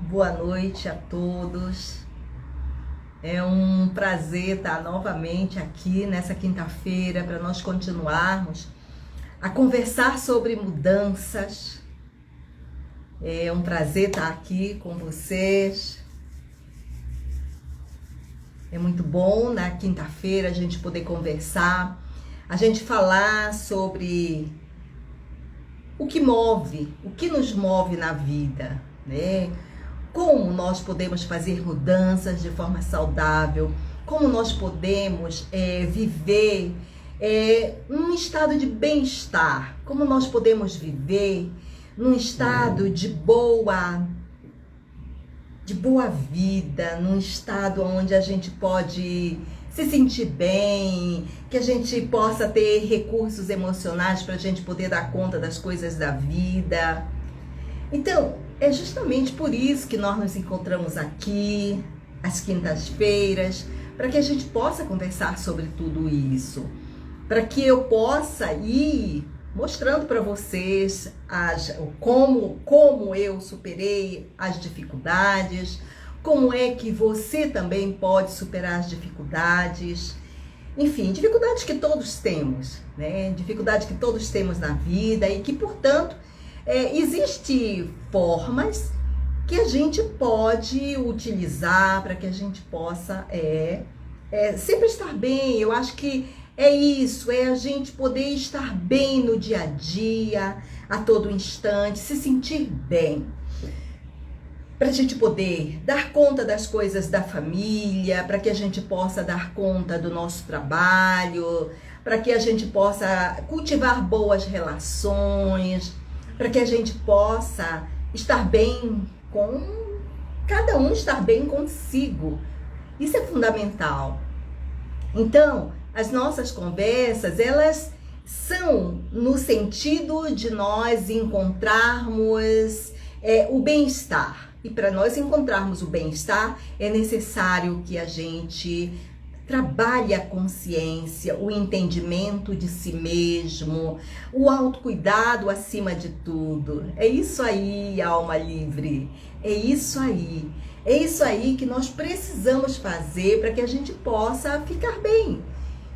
Boa noite a todos. É um prazer estar novamente aqui nessa quinta-feira para nós continuarmos a conversar sobre mudanças. É um prazer estar aqui com vocês. É muito bom na quinta-feira a gente poder conversar, a gente falar sobre o que move, o que nos move na vida, né? Como nós podemos fazer mudanças de forma saudável, como nós podemos viver num estado de bem-estar, como nós podemos viver num estado de boa vida, num estado onde a gente pode se sentir bem, que a gente possa ter recursos emocionais para a gente poder dar conta das coisas da vida. Então, é justamente por isso que nós nos encontramos aqui, às quintas-feiras, para que a gente possa conversar sobre tudo isso, para que eu possa ir mostrando para vocês como eu superei as dificuldades, como é que você também pode superar as dificuldades. Enfim, dificuldades que todos temos, né? Dificuldades que todos temos na vida e que, portanto, existem formas que a gente pode utilizar para que a gente possa sempre estar bem. Eu acho que é isso, é a gente poder estar bem no dia a dia, a todo instante, se sentir bem. Para a gente poder dar conta das coisas da família, para que a gente possa dar conta do nosso trabalho, para que a gente possa cultivar boas relações, para que a gente possa estar bem com cada um, estar bem consigo. Isso é fundamental. Então, as nossas conversas, elas são no sentido de nós encontrarmos o bem-estar. E para nós encontrarmos o bem-estar, é necessário que a gente trabalhe a consciência, o entendimento de si mesmo, o autocuidado acima de tudo. É isso aí, alma livre. É isso aí. É isso aí que nós precisamos fazer para que a gente possa ficar bem,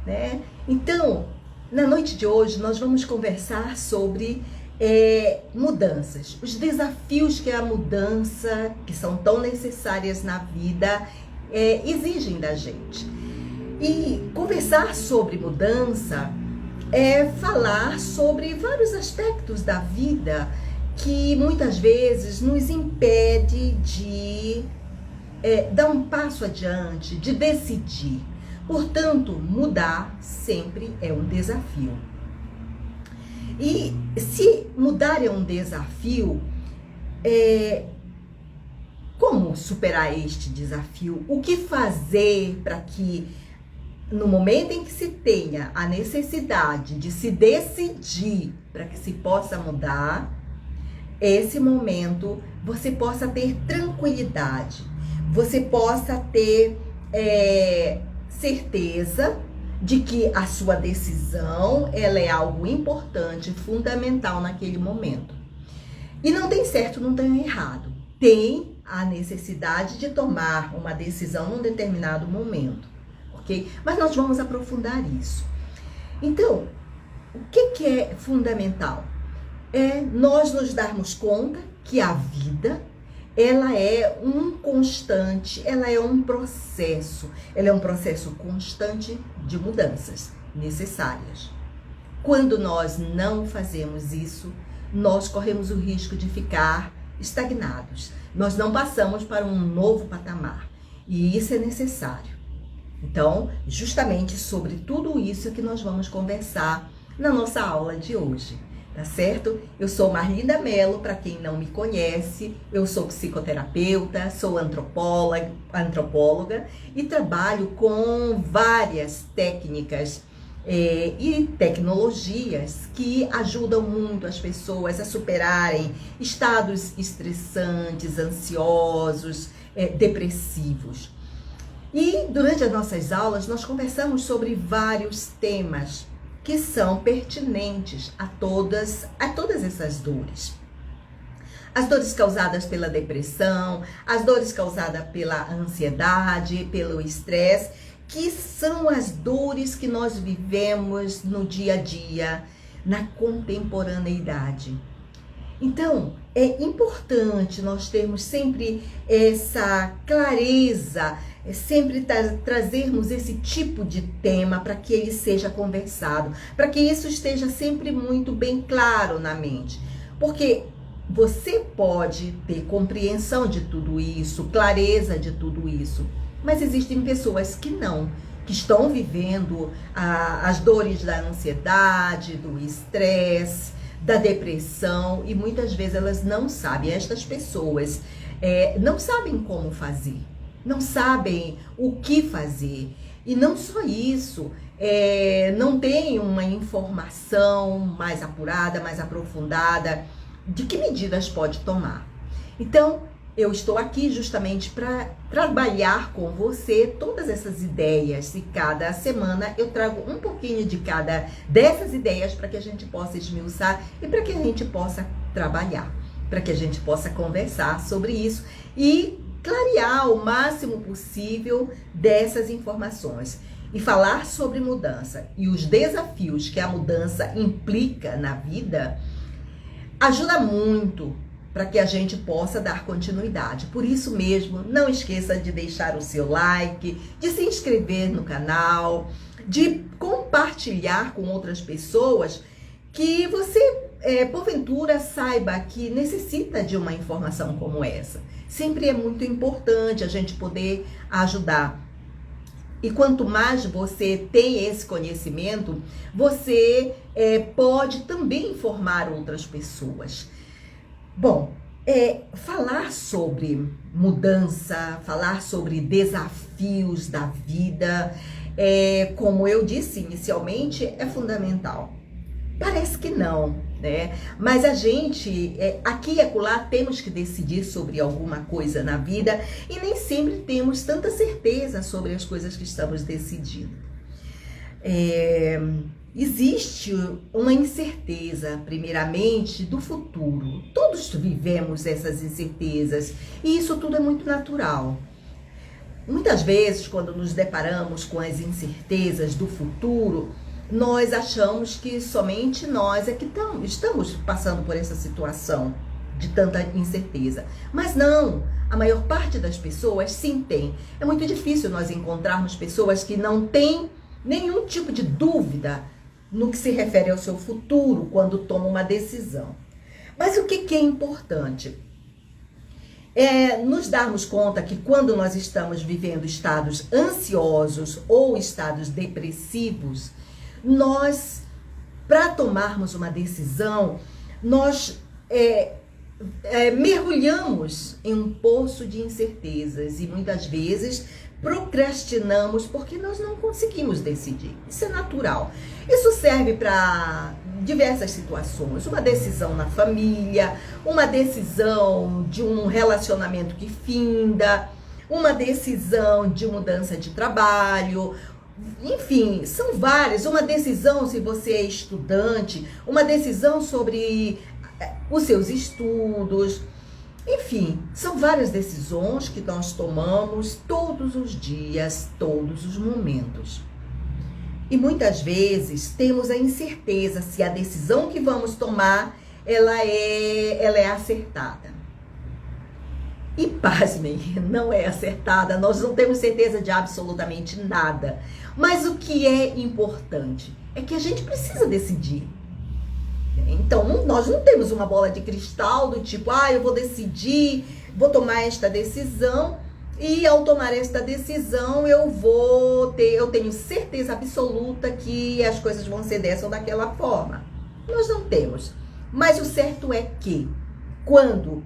né? Então, na noite de hoje, nós vamos conversar sobre mudanças, os desafios que a mudança, que são tão necessárias na vida, exigem da gente. E conversar sobre mudança é falar sobre vários aspectos da vida que muitas vezes nos impede de dar um passo adiante, de decidir. Portanto, mudar sempre é um desafio. E se mudar é um desafio, como superar este desafio? O que fazer para que no momento em que se tenha a necessidade de se decidir para que se possa mudar, esse momento você possa ter tranquilidade, você possa ter certeza de que a sua decisão ela é algo importante, fundamental naquele momento. E não tem certo, não tem errado. Tem a necessidade de tomar uma decisão num determinado momento. Okay? Mas nós vamos aprofundar isso. Então, o que é fundamental? É nós nos darmos conta que a vida, ela é um constante, ela é um processo constante de mudanças necessárias. Quando nós não fazemos isso, nós corremos o risco de ficar estagnados. Nós não passamos para um novo patamar. E isso é necessário. Então, justamente sobre tudo isso que nós vamos conversar na nossa aula de hoje, tá certo? Eu sou Marlinda Mello, para quem não me conhece, eu sou psicoterapeuta, sou antropóloga e trabalho com várias técnicas e tecnologias que ajudam muito as pessoas a superarem estados estressantes, ansiosos, depressivos. E durante as nossas aulas nós conversamos sobre vários temas que são pertinentes a todas essas dores. as dores causadas pela depressão, as dores causadas pela ansiedade, pelo estresse, que são as dores que nós vivemos no dia a dia, na contemporaneidade. Então, é importante nós termos sempre essa clareza, sempre trazermos esse tipo de tema para que ele seja conversado, para que isso esteja sempre muito bem claro na mente. Porque você pode ter compreensão de tudo isso, clareza de tudo isso, mas existem pessoas que não, que estão vivendo as dores da ansiedade, do estresse, da depressão, e muitas vezes elas não sabem, estas pessoas não sabem como fazer, não sabem o que fazer. E não só isso, não tem uma informação mais apurada, mais aprofundada de que medidas pode tomar. Então, eu estou aqui justamente para trabalhar com você todas essas ideias, e cada semana eu trago um pouquinho de cada dessas ideias para que a gente possa esmiuçar e para que a gente possa trabalhar, para que a gente possa conversar sobre isso e clarear o máximo possível dessas informações e falar sobre mudança e os desafios que a mudança implica na vida. Ajuda muito para que a gente possa dar continuidade. Por isso mesmo, não esqueça de deixar o seu like, de se inscrever no canal, de compartilhar com outras pessoas que você, porventura, saiba que necessita de uma informação como essa. Sempre é muito importante a gente poder ajudar. E quanto mais você tem esse conhecimento, você pode também informar outras pessoas. Bom, falar sobre mudança, falar sobre desafios da vida, como eu disse inicialmente, é fundamental. Parece que não, né? Mas a gente, aqui e acolá, temos que decidir sobre alguma coisa na vida e nem sempre temos tanta certeza sobre as coisas que estamos decidindo. Existe uma incerteza, primeiramente, do futuro. Todos vivemos essas incertezas e isso tudo é muito natural. Muitas vezes, quando nos deparamos com as incertezas do futuro, nós achamos que somente nós é que estamos passando por essa situação de tanta incerteza. Mas não, a maior parte das pessoas sim tem. É muito difícil nós encontrarmos pessoas que não têm nenhum tipo de dúvida no que se refere ao seu futuro quando tomam uma decisão. Mas o que é importante? Nos darmos conta que quando nós estamos vivendo estados ansiosos ou estados depressivos, nós, para tomarmos uma decisão, nós mergulhamos em um poço de incertezas e muitas vezes procrastinamos porque nós não conseguimos decidir. Isso é natural. Isso serve para diversas situações. Uma decisão na família, uma decisão de um relacionamento que finda, uma decisão de mudança de trabalho. Enfim, são várias. Uma decisão se você é estudante, uma decisão sobre os seus estudos. Enfim, são várias decisões que nós tomamos todos os dias, todos os momentos. E muitas vezes temos a incerteza se a decisão que vamos tomar, ela é acertada. E pasmem, não é acertada, nós não temos certeza de absolutamente nada. Mas o que é importante é que a gente precisa decidir. Então, nós não temos uma bola de cristal do tipo, eu vou decidir, vou tomar esta decisão e ao tomar esta decisão eu tenho certeza absoluta que as coisas vão ser dessa ou daquela forma. Nós não temos. Mas o certo é que quando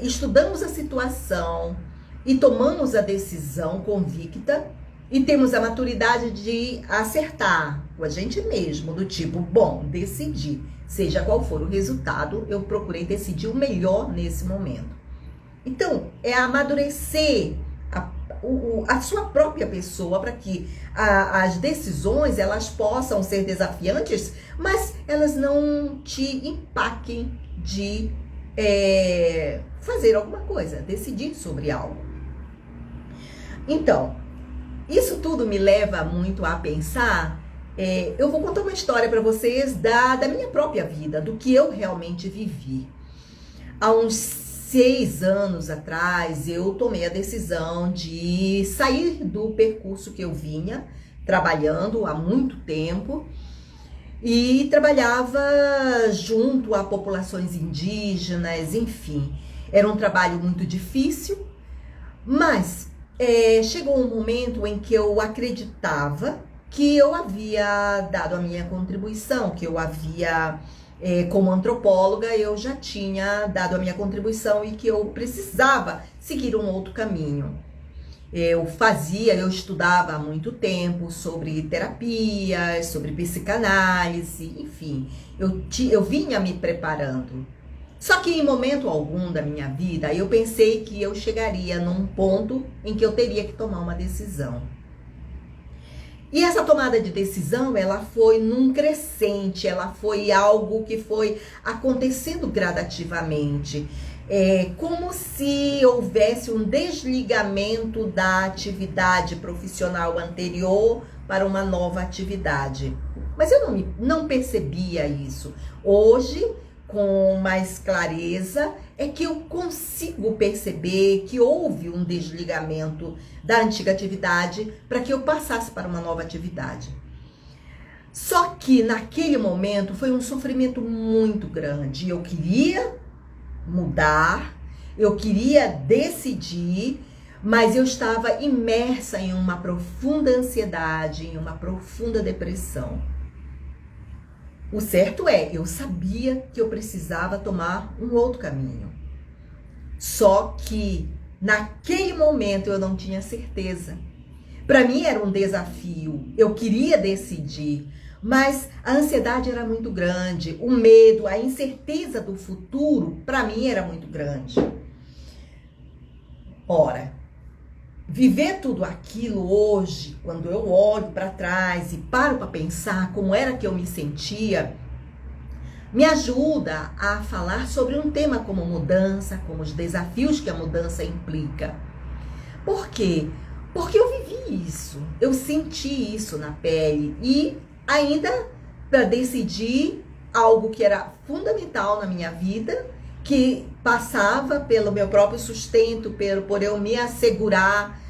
estudamos a situação e tomamos a decisão convicta e temos a maturidade de acertar com a gente mesmo, do tipo, bom, decidi. Seja qual for o resultado, eu procurei decidir o melhor nesse momento. Então, é amadurecer a sua própria pessoa para que as decisões elas possam ser desafiantes, mas elas não te empaquem de fazer alguma coisa, decidir sobre algo. Então, isso tudo me leva muito a pensar. Eu vou contar uma história para vocês da minha própria vida, do que eu realmente vivi. Há uns 6 anos atrás, eu tomei a decisão de sair do percurso que eu vinha trabalhando há muito tempo, e trabalhava junto a populações indígenas, enfim. Era um trabalho muito difícil, mas chegou um momento em que eu acreditava que eu havia dado a minha contribuição, que eu havia, como antropóloga, eu já tinha dado a minha contribuição e que eu precisava seguir um outro caminho. Eu estudava há muito tempo sobre terapias, sobre psicanálise, enfim, eu vinha me preparando. Só que em momento algum da minha vida, eu pensei que eu chegaria num ponto em que eu teria que tomar uma decisão. E essa tomada de decisão, ela foi num crescente, ela foi algo que foi acontecendo gradativamente. Como se houvesse um desligamento da atividade profissional anterior para uma nova atividade. Mas eu não percebia isso. Hoje, com mais clareza, é que eu consigo perceber que houve um desligamento da antiga atividade para que eu passasse para uma nova atividade. Só que naquele momento foi um sofrimento muito grande. Eu queria mudar, eu queria decidir, mas eu estava imersa em uma profunda ansiedade, em uma profunda depressão. O certo eu sabia que eu precisava tomar um outro caminho. Só que naquele momento eu não tinha certeza. Para mim era um desafio, eu queria decidir, mas a ansiedade era muito grande, o medo, a incerteza do futuro, para mim era muito grande. Ora, viver tudo aquilo hoje, quando eu olho para trás e paro para pensar como era que eu me sentia, me ajuda a falar sobre um tema como mudança, como os desafios que a mudança implica. Por quê? Porque eu vivi isso, eu senti isso na pele e ainda para decidir algo que era fundamental na minha vida, que passava pelo meu próprio sustento, por eu me assegurar.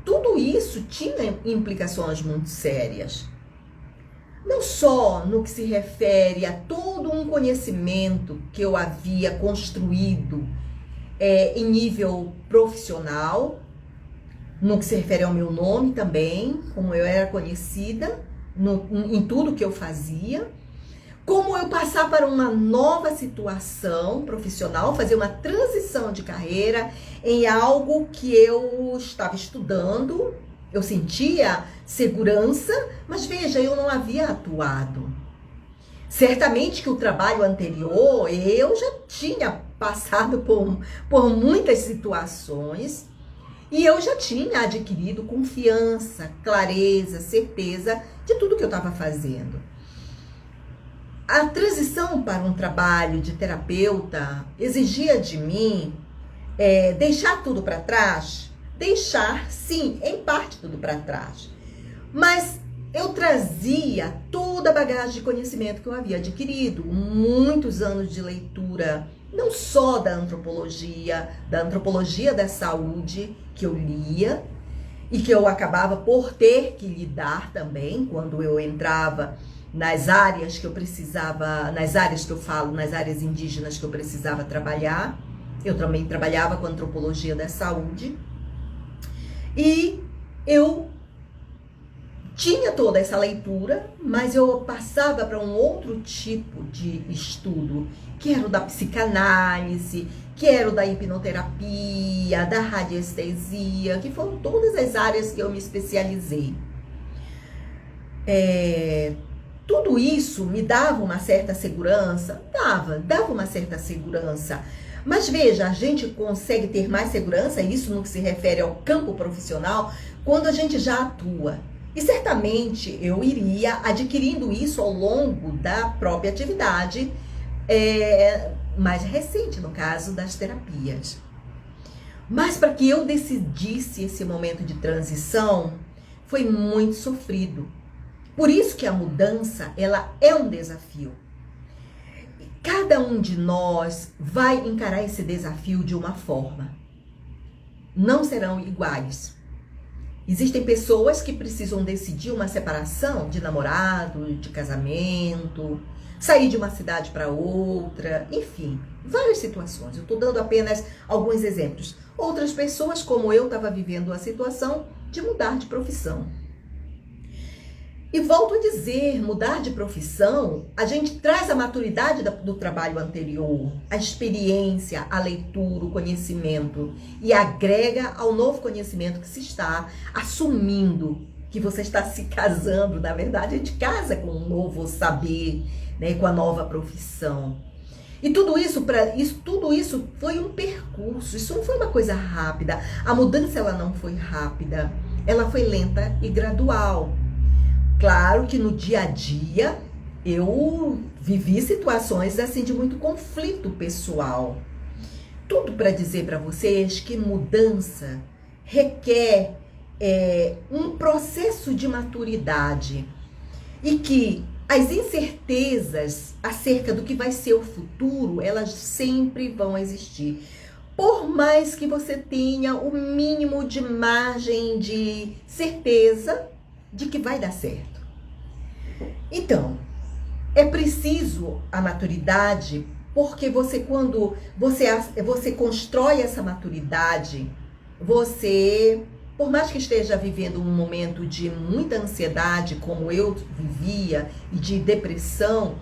Tudo isso tinha implicações muito sérias. Não só no que se refere a todo um conhecimento que eu havia construído em nível profissional, no que se refere ao meu nome também, como eu era conhecida em tudo que eu fazia, como eu passar para uma nova situação profissional, fazer uma transição de carreira em algo que eu estava estudando, eu sentia segurança, mas veja, eu não havia atuado. Certamente que o trabalho anterior, eu já tinha passado por muitas situações e eu já tinha adquirido confiança, clareza, certeza de tudo que eu estava fazendo. A transição para um trabalho de terapeuta exigia de mim deixar tudo para trás, deixar, sim, em parte tudo para trás, mas eu trazia toda a bagagem de conhecimento que eu havia adquirido, muitos anos de leitura, não só da antropologia da saúde que eu lia e que eu acabava por ter que lidar também quando eu entrava nas áreas que eu precisava, nas áreas que eu falo, nas áreas indígenas que eu precisava trabalhar. Eu também trabalhava com antropologia da saúde e eu tinha toda essa leitura, mas eu passava para um outro tipo de estudo, que era o da psicanálise, que era o da hipnoterapia, da radiestesia, que foram todas as áreas que eu me especializei. Tudo isso me dava uma certa segurança? Dava uma certa segurança. Mas veja, a gente consegue ter mais segurança, isso no que se refere ao campo profissional, quando a gente já atua. E certamente eu iria adquirindo isso ao longo da própria atividade mais recente, no caso das terapias. Mas para que eu decidisse esse momento de transição, foi muito sofrido. Por isso que a mudança, ela é um desafio. Cada um de nós vai encarar esse desafio de uma forma. Não serão iguais. Existem pessoas que precisam decidir uma separação de namorado, de casamento, sair de uma cidade para outra, enfim, várias situações. Eu estou dando apenas alguns exemplos. Outras pessoas, como eu, estava vivendo a situação de mudar de profissão. E volto a dizer, mudar de profissão, a gente traz a maturidade do trabalho anterior, a experiência, a leitura, o conhecimento, e agrega ao novo conhecimento que se está assumindo, que você está se casando. Na verdade, a gente casa com um novo saber, né, com a nova profissão. E tudo isso foi um percurso, isso não foi uma coisa rápida. A mudança, ela não foi rápida, ela foi lenta e gradual. Claro que no dia a dia eu vivi situações assim de muito conflito pessoal. Tudo para dizer para vocês que mudança requer um processo de maturidade e que as incertezas acerca do que vai ser o futuro, elas sempre vão existir. Por mais que você tenha o mínimo de margem de certeza de que vai dar certo. Então, é preciso a maturidade, porque quando você constrói essa maturidade, você, por mais que esteja vivendo um momento de muita ansiedade, como eu vivia, e de depressão,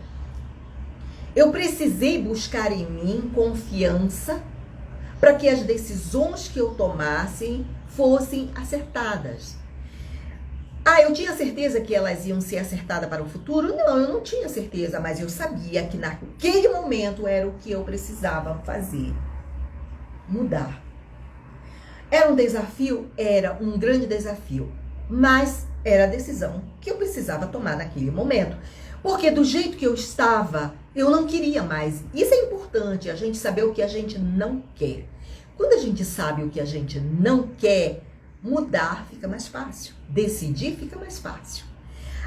eu precisei buscar em mim confiança para que as decisões que eu tomasse fossem acertadas. Eu tinha certeza que elas iam ser acertadas para o futuro? Não, eu não tinha certeza, mas eu sabia que naquele momento era o que eu precisava fazer. Mudar. Era um desafio? Era um grande desafio, mas era a decisão que eu precisava tomar naquele momento. Porque do jeito que eu estava, eu não queria mais. Isso é importante, a gente saber o que a gente não quer. Quando a gente sabe o que a gente não quer, mudar fica mais fácil, decidir fica mais fácil.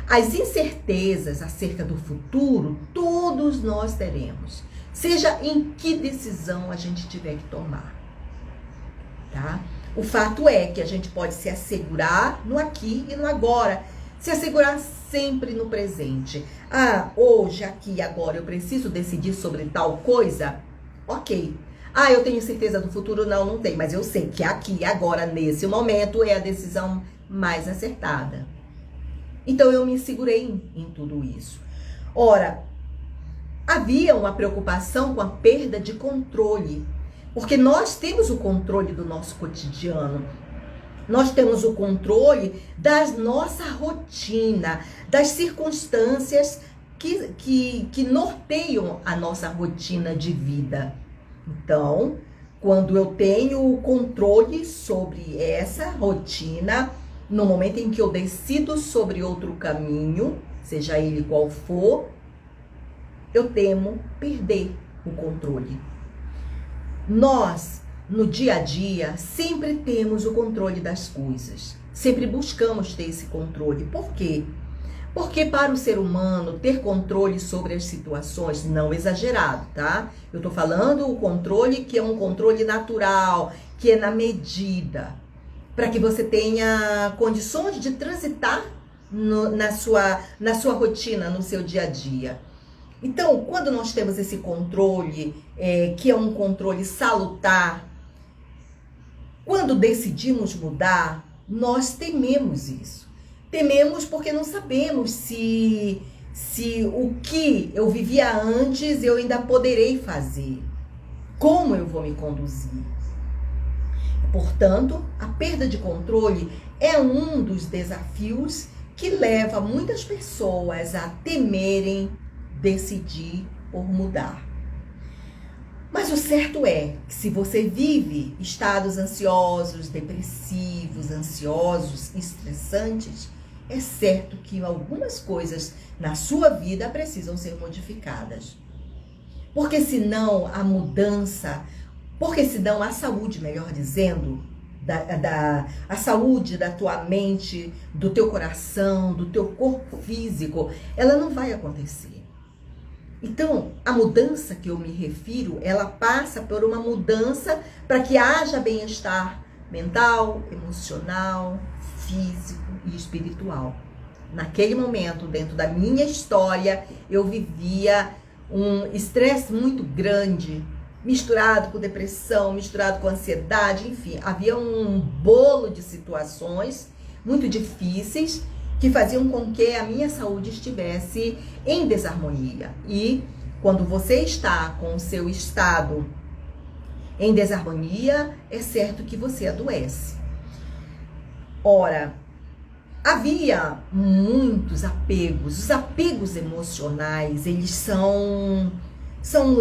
As incertezas acerca do futuro, todos nós teremos, seja em que decisão a gente tiver que tomar, tá? O fato é que a gente pode se assegurar no aqui e no agora, se assegurar sempre no presente. Hoje, aqui e agora eu preciso decidir sobre tal coisa? Ok. Eu tenho certeza do futuro? Não tenho, mas eu sei que aqui e agora, nesse momento, é a decisão mais acertada. Então, eu me segurei em tudo isso. Ora, havia uma preocupação com a perda de controle, porque nós temos o controle do nosso cotidiano, nós temos o controle da nossa rotina, das circunstâncias que norteiam a nossa rotina de vida. Então, quando eu tenho o controle sobre essa rotina, no momento em que eu decido sobre outro caminho, seja ele qual for, eu temo perder o controle. Nós, no dia a dia, sempre temos o controle das coisas. Sempre buscamos ter esse controle. Por quê? Porque para o ser humano ter controle sobre as situações, não exagerado, tá? Eu tô falando o controle que é um controle natural, que é na medida, para que você tenha condições de transitar na sua rotina, no seu dia a dia. Então, quando nós temos esse controle, que é um controle salutar, quando decidimos mudar, nós tememos isso. Tememos porque não sabemos se o que eu vivia antes eu ainda poderei fazer. Como eu vou me conduzir? Portanto, a perda de controle é um dos desafios que leva muitas pessoas a temerem decidir por mudar. Mas o certo é que se você vive estados ansiosos, depressivos, ansiosos, estressantes, é certo que algumas coisas na sua vida precisam ser modificadas. porque senão a mudança, porque senão a saúde, melhor dizendo, a saúde da tua mente, do teu coração, do teu corpo físico, ela não vai acontecer. Então, a mudança que eu me refiro, ela passa por uma mudança para que haja bem-estar mental, emocional, físico e espiritual. Naquele momento, dentro da minha história, eu vivia um estresse muito grande, misturado com depressão, misturado com ansiedade, enfim, havia um bolo de situações muito difíceis que faziam com que a minha saúde estivesse em desarmonia. E quando você está com o seu estado em desarmonia, é certo que você adoece. Ora, havia muitos apegos. Os apegos emocionais, eles são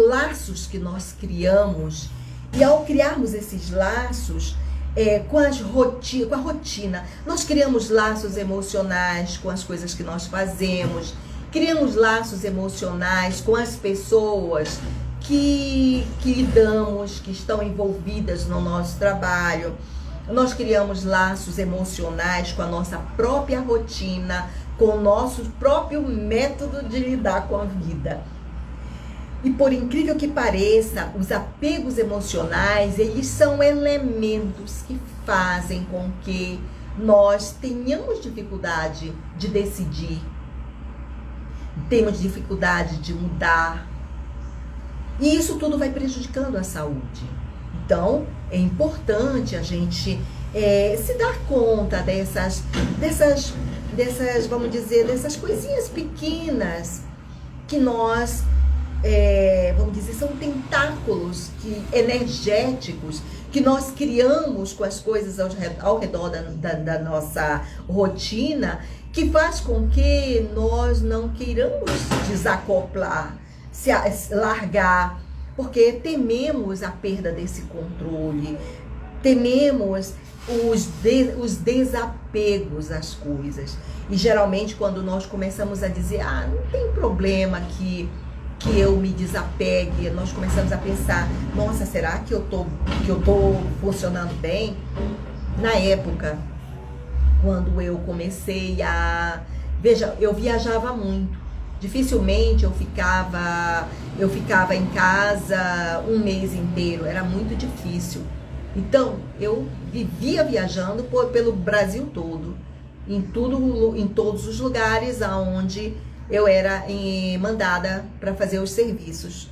laços que nós criamos. E ao criarmos esses laços, com a rotina, nós criamos laços emocionais com as coisas que nós fazemos, criamos laços emocionais com as pessoas que lidamos, que estão envolvidas no nosso trabalho. Nós criamos laços emocionais com a nossa própria rotina, com o nosso próprio método de lidar com a vida. E por incrível que pareça, os apegos emocionais, eles são elementos que fazem com que nós tenhamos dificuldade de decidir, temos dificuldade de mudar. E isso tudo vai prejudicando a saúde. Então, é importante a gente se dar conta dessas, vamos dizer, dessas coisinhas pequenas que nós, vamos dizer, são tentáculos energéticos que nós criamos com as coisas ao redor da nossa rotina, que faz com que nós não queiramos desacoplar, se largar, porque tememos a perda desse controle, tememos os desapegos às coisas. E geralmente quando nós começamos a dizer, não tem problema que eu me desapegue, nós começamos a pensar, nossa, será que eu tô funcionando bem? Na época, quando eu comecei veja, eu viajava muito. Dificilmente eu ficava em casa um mês inteiro, era muito difícil. Então, eu vivia viajando pelo Brasil todo, em todos os lugares aonde eu era mandada para fazer os serviços.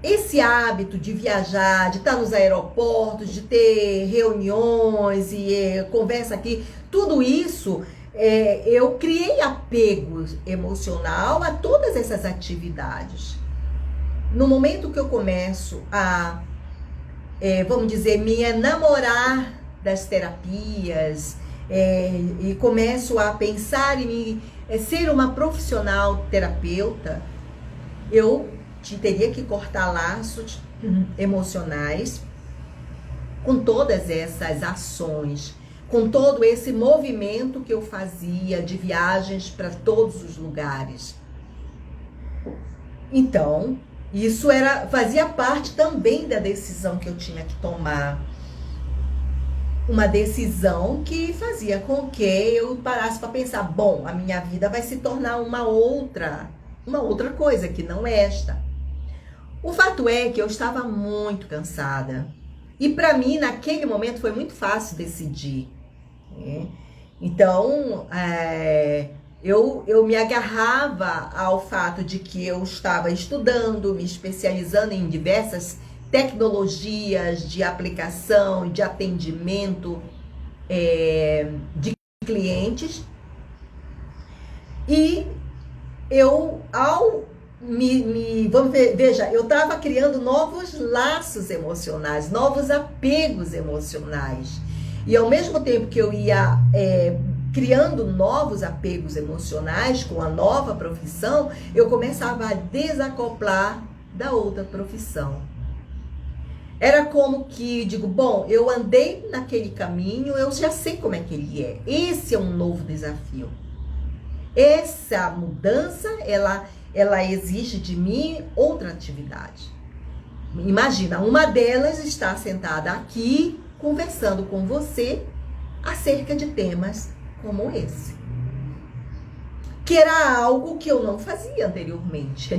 Esse hábito de viajar, de estar nos aeroportos, de ter reuniões e conversa aqui, tudo isso, eu criei apego emocional a todas essas atividades. No momento que eu começo a, vamos dizer, me enamorar das terapias, e começo a pensar em ser uma profissional terapeuta, eu teria que cortar laços emocionais com todas essas ações, com todo esse movimento que eu fazia de viagens para todos os lugares. Então, isso fazia parte também da decisão que eu tinha que tomar. Uma decisão que fazia com que eu parasse para pensar, bom, a minha vida vai se tornar uma outra coisa que não esta. O fato é que eu estava muito cansada. E para mim, naquele momento, foi muito fácil decidir. Então, eu me agarrava ao fato de que eu estava estudando, me especializando em diversas tecnologias de aplicação, de atendimento de clientes. E eu, veja, eu estava criando novos laços emocionais, novos apegos emocionais. E ao mesmo tempo que eu ia criando novos apegos emocionais com a nova profissão, eu começava a desacoplar da outra profissão. Era como que, digo, bom, eu andei naquele caminho, eu já sei como é que ele é. Esse é um novo desafio. Essa mudança, ela exige de mim outra atividade. Imagina, uma delas está sentada aqui conversando com você acerca de temas como esse. Que era algo que eu não fazia anteriormente.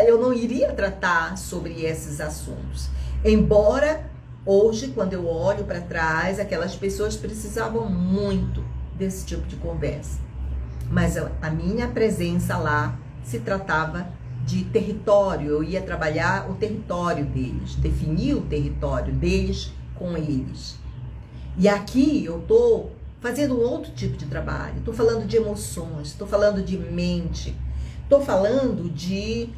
Eu não iria tratar sobre esses assuntos. Embora hoje, quando eu olho para trás, aquelas pessoas precisavam muito desse tipo de conversa. Mas a minha presença lá se tratava de território. Eu ia trabalhar o território deles, definir o território deles com eles. E aqui eu estou fazendo um outro tipo de trabalho. Estou falando de emoções, estou falando de mente, estou falando de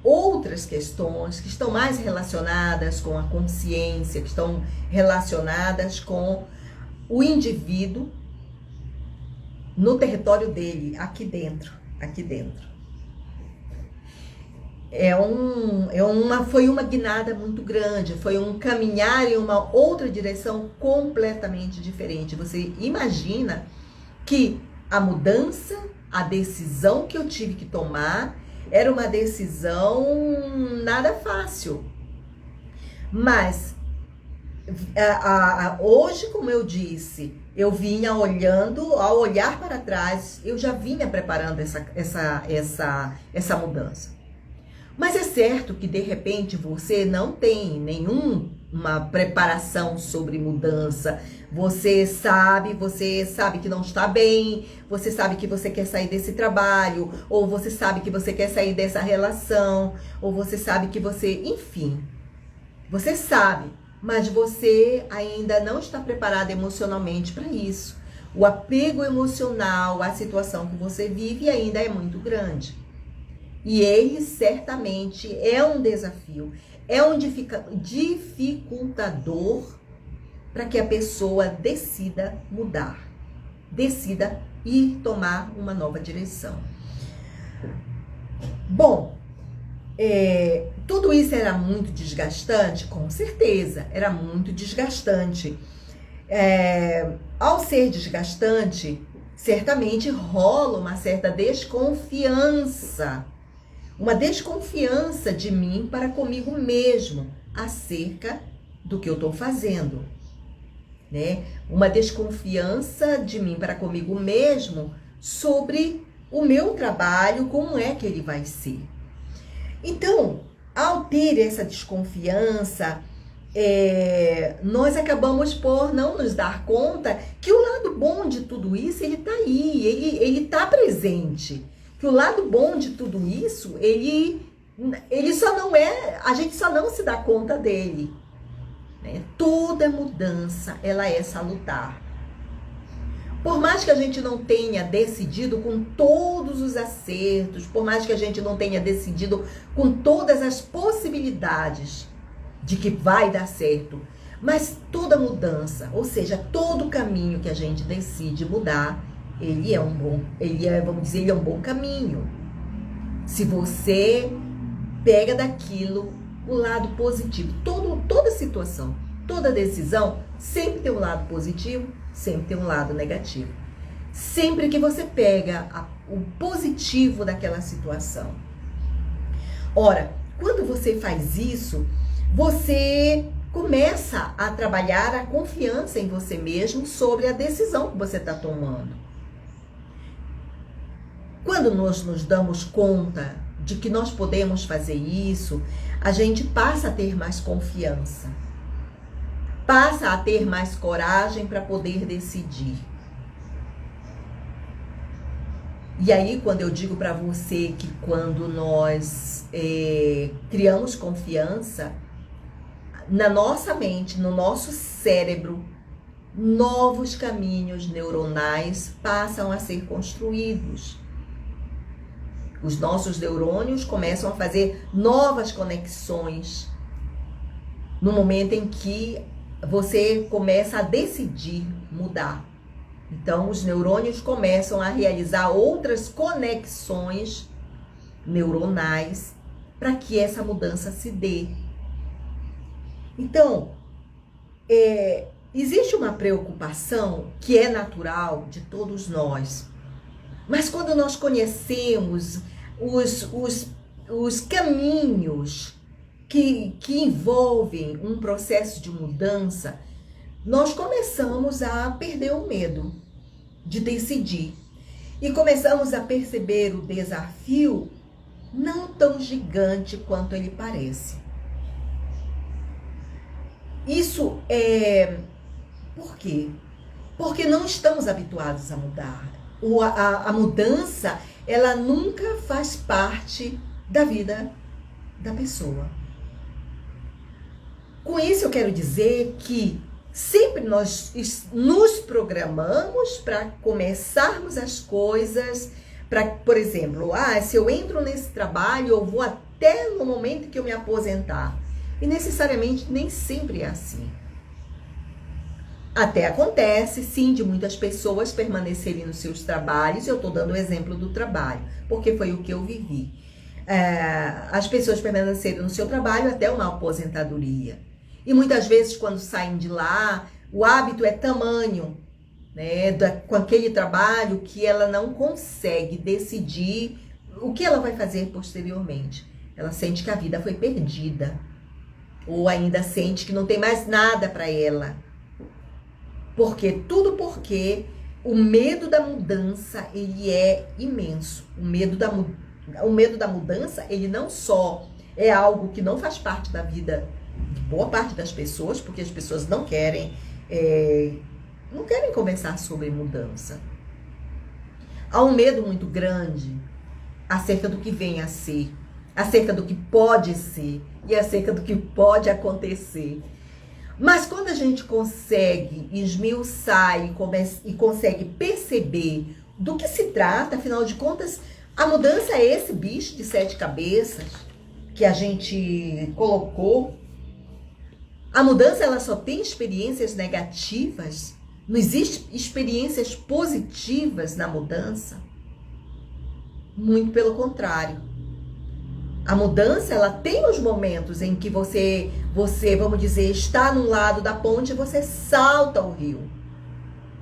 outras questões que estão mais relacionadas com a consciência, que estão relacionadas com o indivíduo no território dele, aqui dentro. Foi uma guinada muito grande, foi um caminhar em uma outra direção completamente diferente. Você imagina que a mudança, a decisão que eu tive que tomar, era uma decisão nada fácil. Mas, hoje, como eu disse, eu vinha olhando, ao olhar para trás, eu já vinha preparando essa mudança. Mas é certo que, de repente, você não tem nenhuma preparação sobre mudança. Você sabe que não está bem, você sabe que você quer sair desse trabalho, ou você sabe que você quer sair dessa relação, ou você sabe que você, enfim, você sabe, mas você ainda não está preparado emocionalmente para isso. O apego emocional à situação que você vive ainda é muito grande. E ele certamente é um desafio, é um dificultador para que a pessoa decida mudar, decida ir tomar uma nova direção. Bom, tudo isso era muito desgastante? Com certeza, era muito desgastante. Ao ser desgastante, certamente rola uma certa desconfiança. Uma desconfiança de mim para comigo mesmo acerca do que eu estou fazendo, né? Uma desconfiança de mim para comigo mesmo sobre o meu trabalho, como é que ele vai ser. Então, ao ter essa desconfiança, nós acabamos por não nos dar conta que o lado bom de tudo isso, ele está aí, ele está presente. Que o lado bom de tudo isso, ele só não a gente só não se dá conta dele, né? Toda mudança, ela é salutar. Por mais que a gente não tenha decidido com todos os acertos, por mais que a gente não tenha decidido com todas as possibilidades de que vai dar certo, mas toda mudança, ou seja, todo caminho que a gente decide mudar, ele é um bom caminho. Se você pega daquilo o lado positivo, toda situação, toda decisão sempre tem um lado positivo, sempre tem um lado negativo. Sempre que você pega o positivo daquela situação. Ora, quando você faz isso, você começa a trabalhar a confiança em você mesmo sobre a decisão que você está tomando. Quando nós nos damos conta de que nós podemos fazer isso, a gente passa a ter mais confiança, passa a ter mais coragem para poder decidir. E aí, quando eu digo para você que quando nós criamos confiança, na nossa mente, no nosso cérebro, novos caminhos neuronais passam a ser construídos. Os nossos neurônios começam a fazer novas conexões no momento em que você começa a decidir mudar. Então, os neurônios começam a realizar outras conexões neuronais para que essa mudança se dê. Então, existe uma preocupação que é natural de todos nós. Mas quando nós conhecemos os caminhos que envolvem um processo de mudança, nós começamos a perder o medo de decidir. E começamos a perceber o desafio não tão gigante quanto ele parece. Isso é... Por quê? Porque não estamos habituados a mudar. A mudança, ela nunca faz parte da vida da pessoa. Com isso eu quero dizer que sempre nós nos programamos para começarmos as coisas, para, por exemplo, se eu entro nesse trabalho, eu vou até no momento que eu me aposentar. E necessariamente nem sempre é assim. Até acontece, sim, de muitas pessoas permanecerem nos seus trabalhos. Eu estou dando o exemplo do trabalho, porque foi o que eu vivi. As pessoas permanecerem no seu trabalho até uma aposentadoria. E muitas vezes, quando saem de lá, o hábito é tamanho, né, com aquele trabalho, que ela não consegue decidir o que ela vai fazer posteriormente. Ela sente que a vida foi perdida. Ou ainda sente que não tem mais nada para ela. Porque o medo da mudança, ele é imenso. O medo da mudança, ele não só é algo que não faz parte da vida de boa parte das pessoas, porque as pessoas não querem conversar sobre mudança. Há um medo muito grande acerca do que vem a ser, acerca do que pode ser e acerca do que pode acontecer. Mas quando a gente consegue esmiuçar e consegue perceber do que se trata, afinal de contas, a mudança é esse bicho de 7 cabeças que a gente colocou. A mudança, ela só tem experiências negativas. Não existe experiências positivas na mudança. Muito pelo contrário. A mudança, ela tem os momentos em que você, vamos dizer, está num lado da ponte e você salta o rio.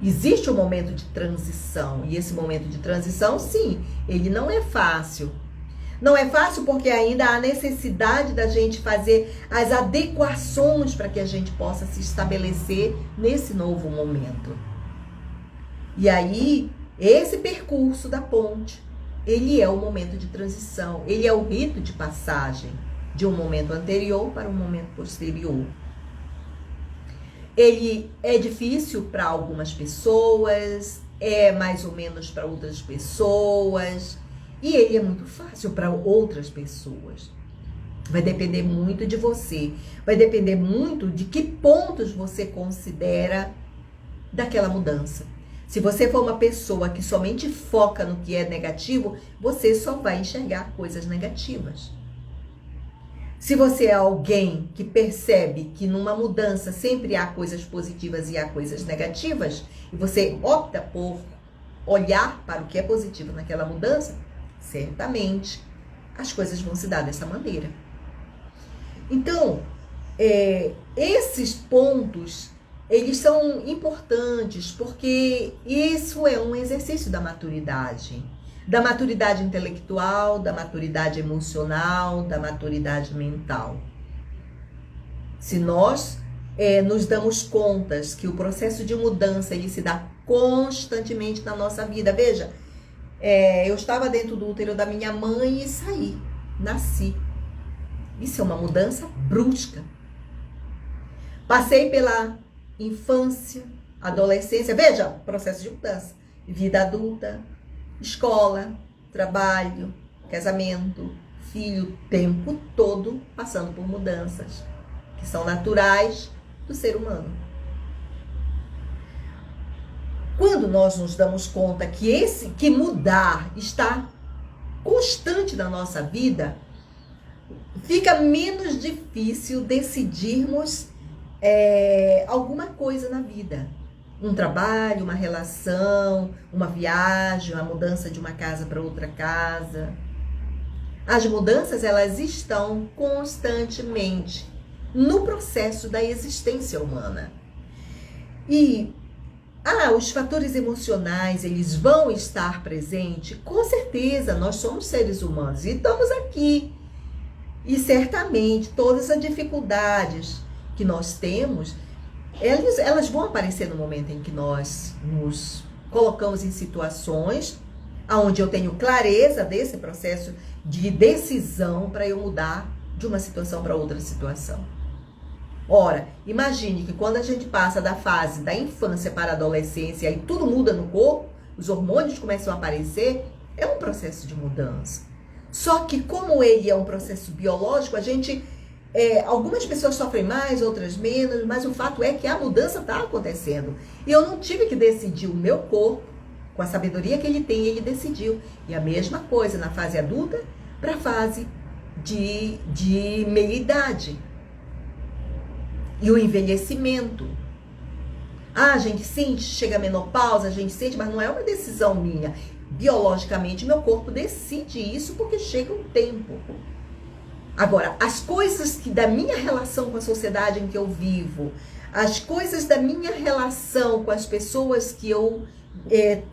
Existe um momento de transição. E esse momento de transição, sim, ele não é fácil. Não é fácil porque ainda há necessidade da gente fazer as adequações para que a gente possa se estabelecer nesse novo momento. E aí, esse percurso da ponte, ele é o momento de transição, ele é o rito de passagem de um momento anterior para um momento posterior. Ele é difícil para algumas pessoas, é mais ou menos para outras pessoas, e ele é muito fácil para outras pessoas. Vai depender muito de você, vai depender muito de que pontos você considera daquela mudança. Se você for uma pessoa que somente foca no que é negativo, você só vai enxergar coisas negativas. Se você é alguém que percebe que numa mudança sempre há coisas positivas e há coisas negativas, e você opta por olhar para o que é positivo naquela mudança, certamente as coisas vão se dar dessa maneira. Então, esses pontos, eles são importantes porque isso é um exercício da maturidade intelectual, da maturidade emocional, da maturidade mental. Se nós nos damos contas que o processo de mudança ele se dá constantemente na nossa vida. Veja, eu estava dentro do útero da minha mãe e saí, nasci. Isso é uma mudança brusca. Passei pela infância, adolescência, veja, processo de mudança, vida adulta, escola, trabalho, casamento, filho, o tempo todo passando por mudanças que são naturais do ser humano. Quando nós nos damos conta que mudar está constante na nossa vida, fica menos difícil decidirmos alguma coisa na vida. Um trabalho, uma relação, uma viagem, a mudança de uma casa para outra casa. As mudanças, elas estão constantemente. no processo da existência humana. E Os fatores emocionais, eles vão estar presentes? Com certeza, nós somos seres humanos e estamos aqui. E certamente todas as dificuldades que nós temos, elas vão aparecer no momento em que nós nos colocamos em situações onde eu tenho clareza desse processo de decisão para eu mudar de uma situação para outra situação. Ora, imagine que quando a gente passa da fase da infância para a adolescência e tudo muda no corpo, os hormônios começam a aparecer, é um processo de mudança. Só que como ele é um processo biológico, algumas pessoas sofrem mais, outras menos, mas o fato é que a mudança está acontecendo. E eu não tive que decidir, o meu corpo, com a sabedoria que ele tem, ele decidiu. E a mesma coisa na fase adulta para a fase de meia-idade. E o envelhecimento. A gente sente, chega a menopausa, a gente sente, mas não é uma decisão minha. Biologicamente, meu corpo decide isso porque chega um tempo. Agora, as coisas da minha relação com a sociedade em que eu vivo, as coisas da minha relação com as pessoas que eu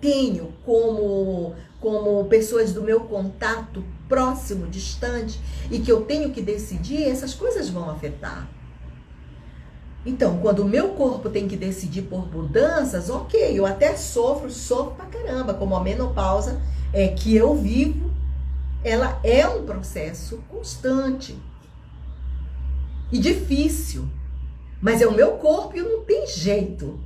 tenho como pessoas do meu contato próximo, distante, e que eu tenho que decidir, essas coisas vão afetar. Então, quando o meu corpo tem que decidir por mudanças, ok, eu até sofro pra caramba, como a menopausa que eu vivo, ela é um processo constante e difícil, mas é o meu corpo e não tem jeito.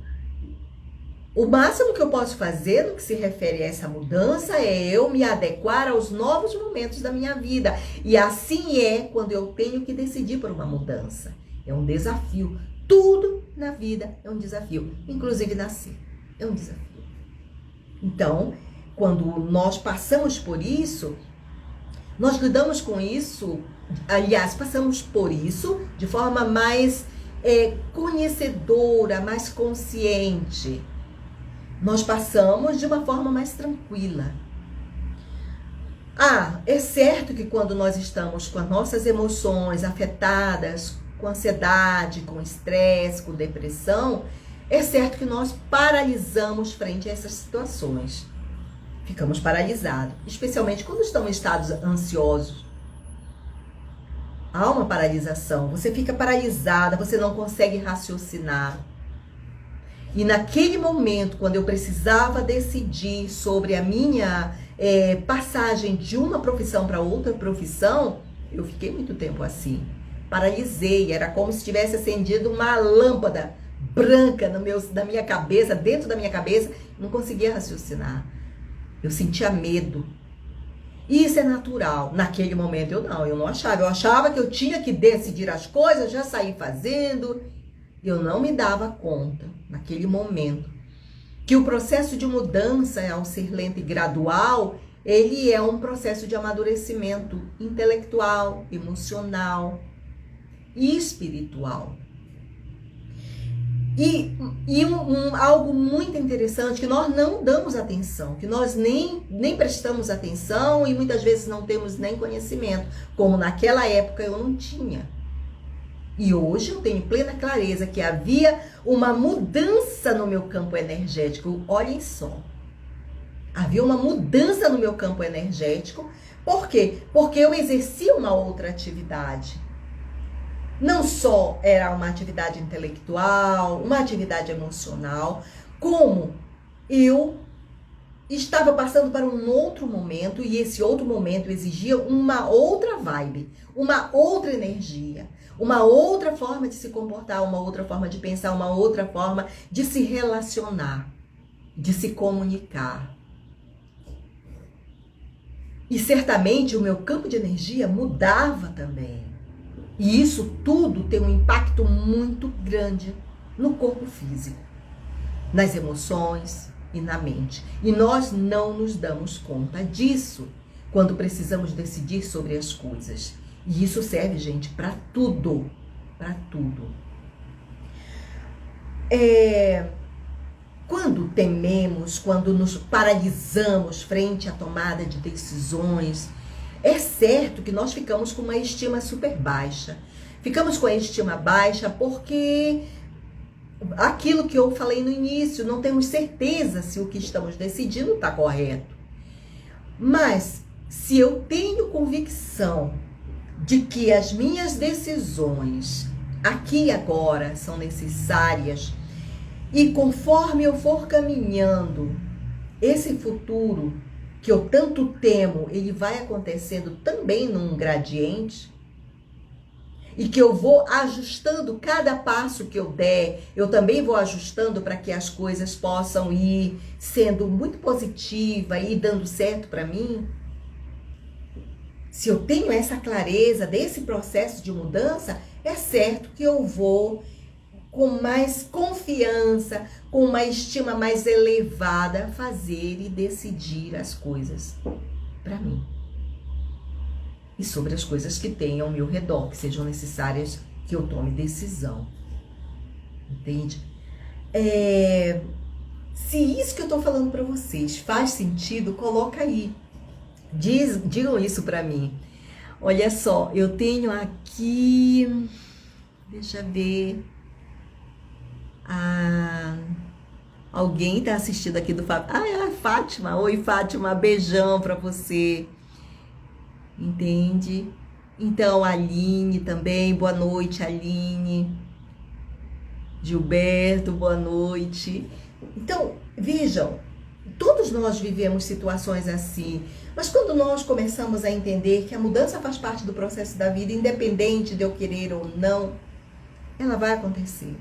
O máximo que eu posso fazer no que se refere a essa mudança é eu me adequar aos novos momentos da minha vida. E assim é quando eu tenho que decidir por uma mudança. É um desafio. Tudo na vida é um desafio, inclusive nascer é um desafio. Então, quando nós passamos por isso, nós lidamos com isso, aliás, passamos por isso de forma mais conhecedora, mais consciente. Nós passamos de uma forma mais tranquila. É certo que quando nós estamos com as nossas emoções afetadas, com ansiedade, com estresse, com depressão, é certo que nós paralisamos frente a essas situações. Ficamos paralisados, especialmente quando estamos em estados ansiosos. Há uma paralisação, você fica paralisada, você não consegue raciocinar. E naquele momento, quando eu precisava decidir sobre a minha passagem de uma profissão para outra profissão, eu fiquei muito tempo assim. Paralisei, era como se tivesse acendido uma lâmpada branca na minha cabeça, dentro da minha cabeça, não conseguia raciocinar. Eu sentia medo. Isso é natural. Naquele momento eu não achava. Eu achava que eu tinha que decidir as coisas, já saí fazendo. Eu não me dava conta, naquele momento, que o processo de mudança, ao ser lento e gradual, ele é um processo de amadurecimento intelectual, emocional e espiritual. E algo muito interessante que nós não damos atenção, que nós nem prestamos atenção e muitas vezes não temos nem conhecimento, como naquela época eu não tinha. E hoje eu tenho plena clareza que havia uma mudança no meu campo energético. Olhem só. Havia uma mudança no meu campo energético. Por quê? Porque eu exercia uma outra atividade. Não só era uma atividade intelectual, uma atividade emocional, como eu estava passando para um outro momento e esse outro momento exigia uma outra vibe, uma outra energia, uma outra forma de se comportar, uma outra forma de pensar, uma outra forma de se relacionar, de se comunicar. E certamente o meu campo de energia mudava também. E isso tudo tem um impacto muito grande no corpo físico, nas emoções e na mente. E nós não nos damos conta disso quando precisamos decidir sobre as coisas. E isso serve, gente, para tudo. Para tudo. Quando tememos, quando nos paralisamos frente à tomada de decisões, é certo que nós ficamos com uma estima super baixa. Ficamos com a estima baixa porque aquilo que eu falei no início, não temos certeza se o que estamos decidindo está correto. Mas se eu tenho convicção de que as minhas decisões aqui e agora são necessárias, e conforme eu for caminhando, esse futuro que eu tanto temo, ele vai acontecendo também num gradiente, e que eu vou ajustando cada passo que eu der, eu também vou ajustando para que as coisas possam ir sendo muito positiva e dando certo para mim. Se eu tenho essa clareza desse processo de mudança, é certo que eu vou com mais confiança, com uma estima mais elevada, fazer e decidir as coisas para mim. E sobre as coisas que tenham ao meu redor, que sejam necessárias que eu tome decisão. Entende? Se isso que eu tô falando para vocês faz sentido, coloca aí. Digam isso para mim. Olha só, eu tenho aqui... Deixa eu ver... alguém tá assistindo aqui do Fátima. É a Fátima. Oi, Fátima, beijão para você. Entende? Então, a Aline também, boa noite, Aline. Gilberto, boa noite. Então, vejam, todos nós vivemos situações assim, mas quando nós começamos a entender que a mudança faz parte do processo da vida, independente de eu querer ou não, ela vai acontecer.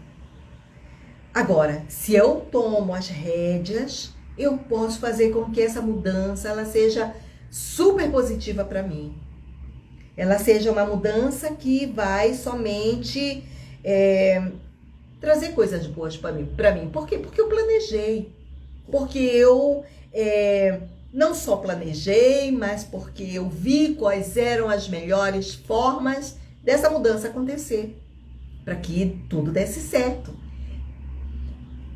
Agora, se eu tomo as rédeas, eu posso fazer com que essa mudança ela seja super positiva para mim. Ela seja uma mudança que vai somente trazer coisas boas para mim. Por quê? Porque eu planejei. Porque eu não só planejei, mas porque eu vi quais eram as melhores formas dessa mudança acontecer, para que tudo desse certo.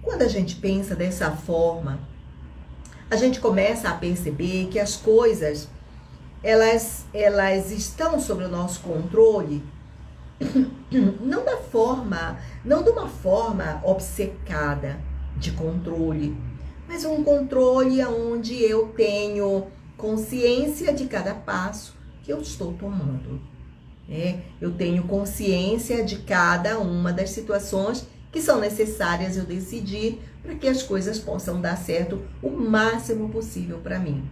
Quando a gente pensa dessa forma, a gente começa a perceber que as coisas, elas estão sob o nosso controle, não de uma forma obcecada de controle, mas um controle onde eu tenho consciência de cada passo que eu estou tomando. Eu tenho consciência de cada uma das situações que são necessárias eu decidir para que as coisas possam dar certo o máximo possível para mim.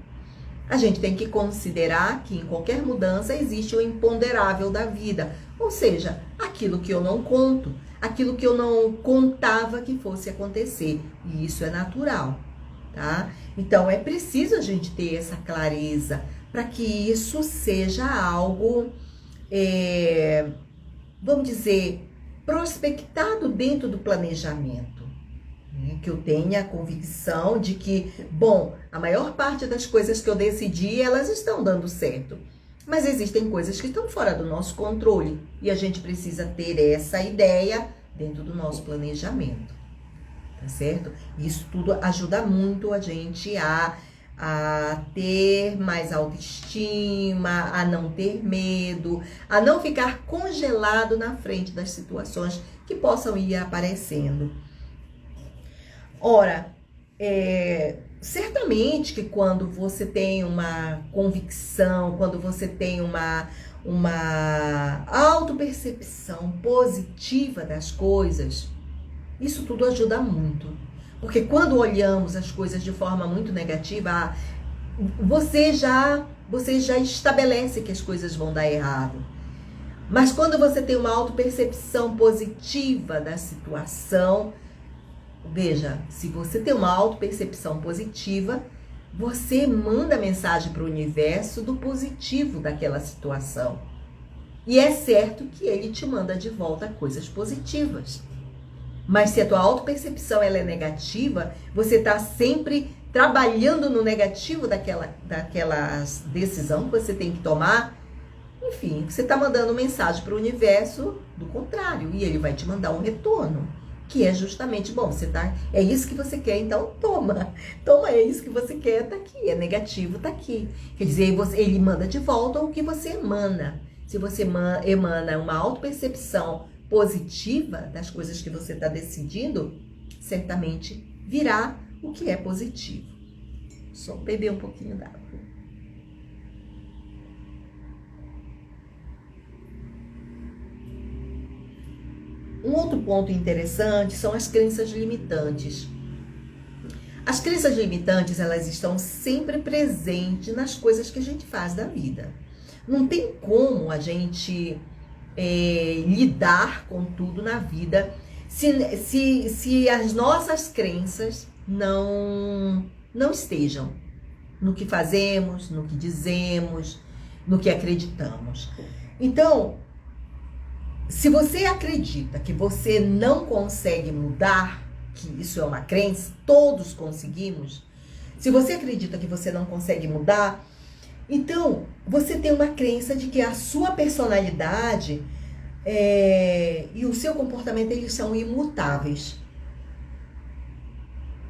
A gente tem que considerar que em qualquer mudança existe o imponderável da vida, ou seja, aquilo que eu não conto, aquilo que eu não contava que fosse acontecer, e isso é natural, tá? Então é preciso a gente ter essa clareza para que isso seja algo, vamos dizer, prospectado dentro do planejamento, né? Que eu tenha a convicção de que, bom, a maior parte das coisas que eu decidi, elas estão dando certo. Mas existem coisas que estão fora do nosso controle e a gente precisa ter essa ideia dentro do nosso planejamento, tá certo? Isso tudo ajuda muito a gente a ter mais autoestima, a não ter medo, a não ficar congelado na frente das situações que possam ir aparecendo. Ora, certamente que quando você tem uma convicção, quando você tem uma autopercepção positiva das coisas, isso tudo ajuda muito. Porque quando olhamos as coisas de forma muito negativa, você já estabelece que as coisas vão dar errado. Mas quando você tem uma autopercepção positiva da situação, veja, se você tem uma autopercepção positiva, você manda mensagem para o universo do positivo daquela situação. E é certo que ele te manda de volta coisas positivas. Mas se a tua autopercepção ela é negativa, você está sempre trabalhando no negativo daquela decisão que você tem que tomar. Enfim, você está mandando mensagem para o universo do contrário. E ele vai te mandar um retorno. Que é justamente, bom, é isso que você quer, então toma. Toma, é isso que você quer, tá aqui. É negativo, tá aqui. Quer dizer, ele manda de volta o que você emana. Se você emana uma autopercepção positiva das coisas que você está decidindo, certamente virá o que é positivo. Só beber um pouquinho d'água. Um outro ponto interessante são as crenças limitantes. As crenças limitantes, elas estão sempre presentes nas coisas que a gente faz da vida. Não tem como a gente lidar com tudo na vida se as nossas crenças não estejam no que fazemos, no que dizemos, no que acreditamos. Então, se você acredita que você não consegue mudar, que isso é uma crença, todos conseguimos. Se você acredita que você não consegue mudar, então você tem uma crença de que a sua personalidade e o seu comportamento, eles são imutáveis.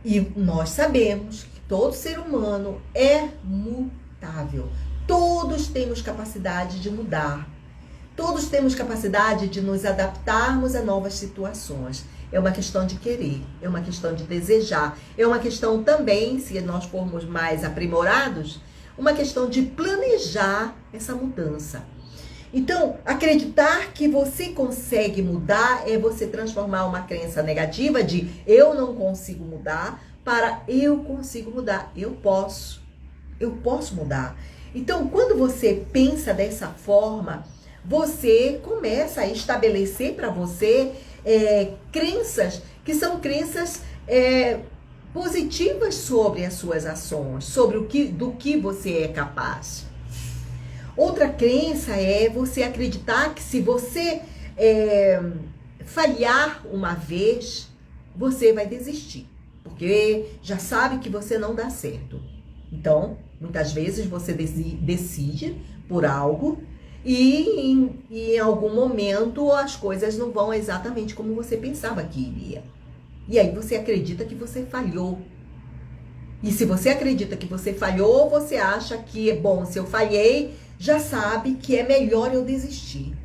E nós sabemos que todo ser humano é mutável. Todos temos capacidade de mudar. Todos temos capacidade de nos adaptarmos a novas situações. É uma questão de querer, é uma questão de desejar. É uma questão também, se nós formos mais aprimorados, uma questão de planejar essa mudança. Então, acreditar que você consegue mudar é você transformar uma crença negativa de eu não consigo mudar para eu consigo mudar, eu posso mudar. Então, quando você pensa dessa forma, você começa a estabelecer para você crenças que são crenças positivas sobre as suas ações, sobre do que você é capaz. Outra crença é você acreditar que se você falhar uma vez, você vai desistir, porque já sabe que você não dá certo. Então, muitas vezes você decide por algo e em algum momento as coisas não vão exatamente como você pensava que iria. E aí você acredita que você falhou. E se você acredita que você falhou, você acha que, bom, se eu falhei, já sabe que é melhor eu desistir.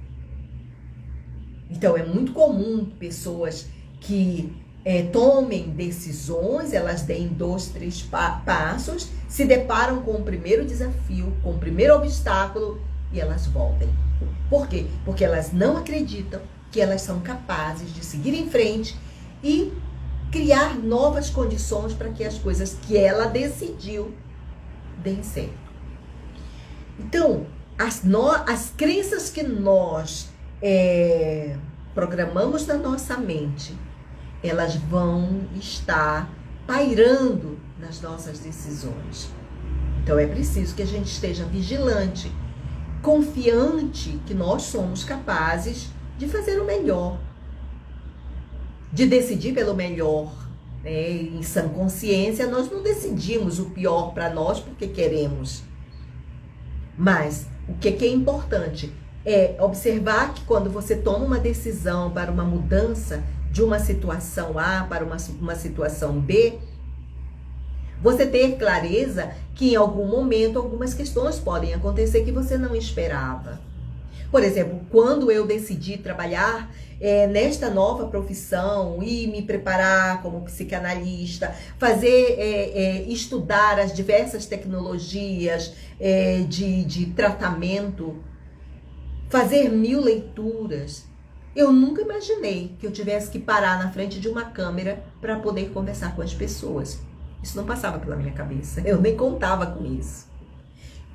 Então é muito comum pessoas que tomem decisões, elas deem 2, 3 passos, se deparam com o primeiro desafio, com o primeiro obstáculo e elas voltem. Por quê? Porque elas não acreditam que elas são capazes de seguir em frente e criar novas condições para que as coisas que ela decidiu deem certo. Então, as crenças que nós programamos na nossa mente, elas vão estar pairando nas nossas decisões. Então, é preciso que a gente esteja vigilante, confiante que nós somos capazes de fazer o melhor, de decidir pelo melhor. Em sã consciência, nós não decidimos o pior para nós porque queremos. Mas o que é importante é observar que quando você toma uma decisão para uma mudança de uma situação A para uma situação B, você ter clareza que em algum momento algumas questões podem acontecer que você não esperava. Por exemplo, quando eu decidi trabalhar nesta nova profissão e me preparar como psicanalista, estudar as diversas tecnologias de tratamento, fazer 1000 leituras, eu nunca imaginei que eu tivesse que parar na frente de uma câmera para poder conversar com as pessoas. Isso não passava pela minha cabeça, eu nem contava com isso.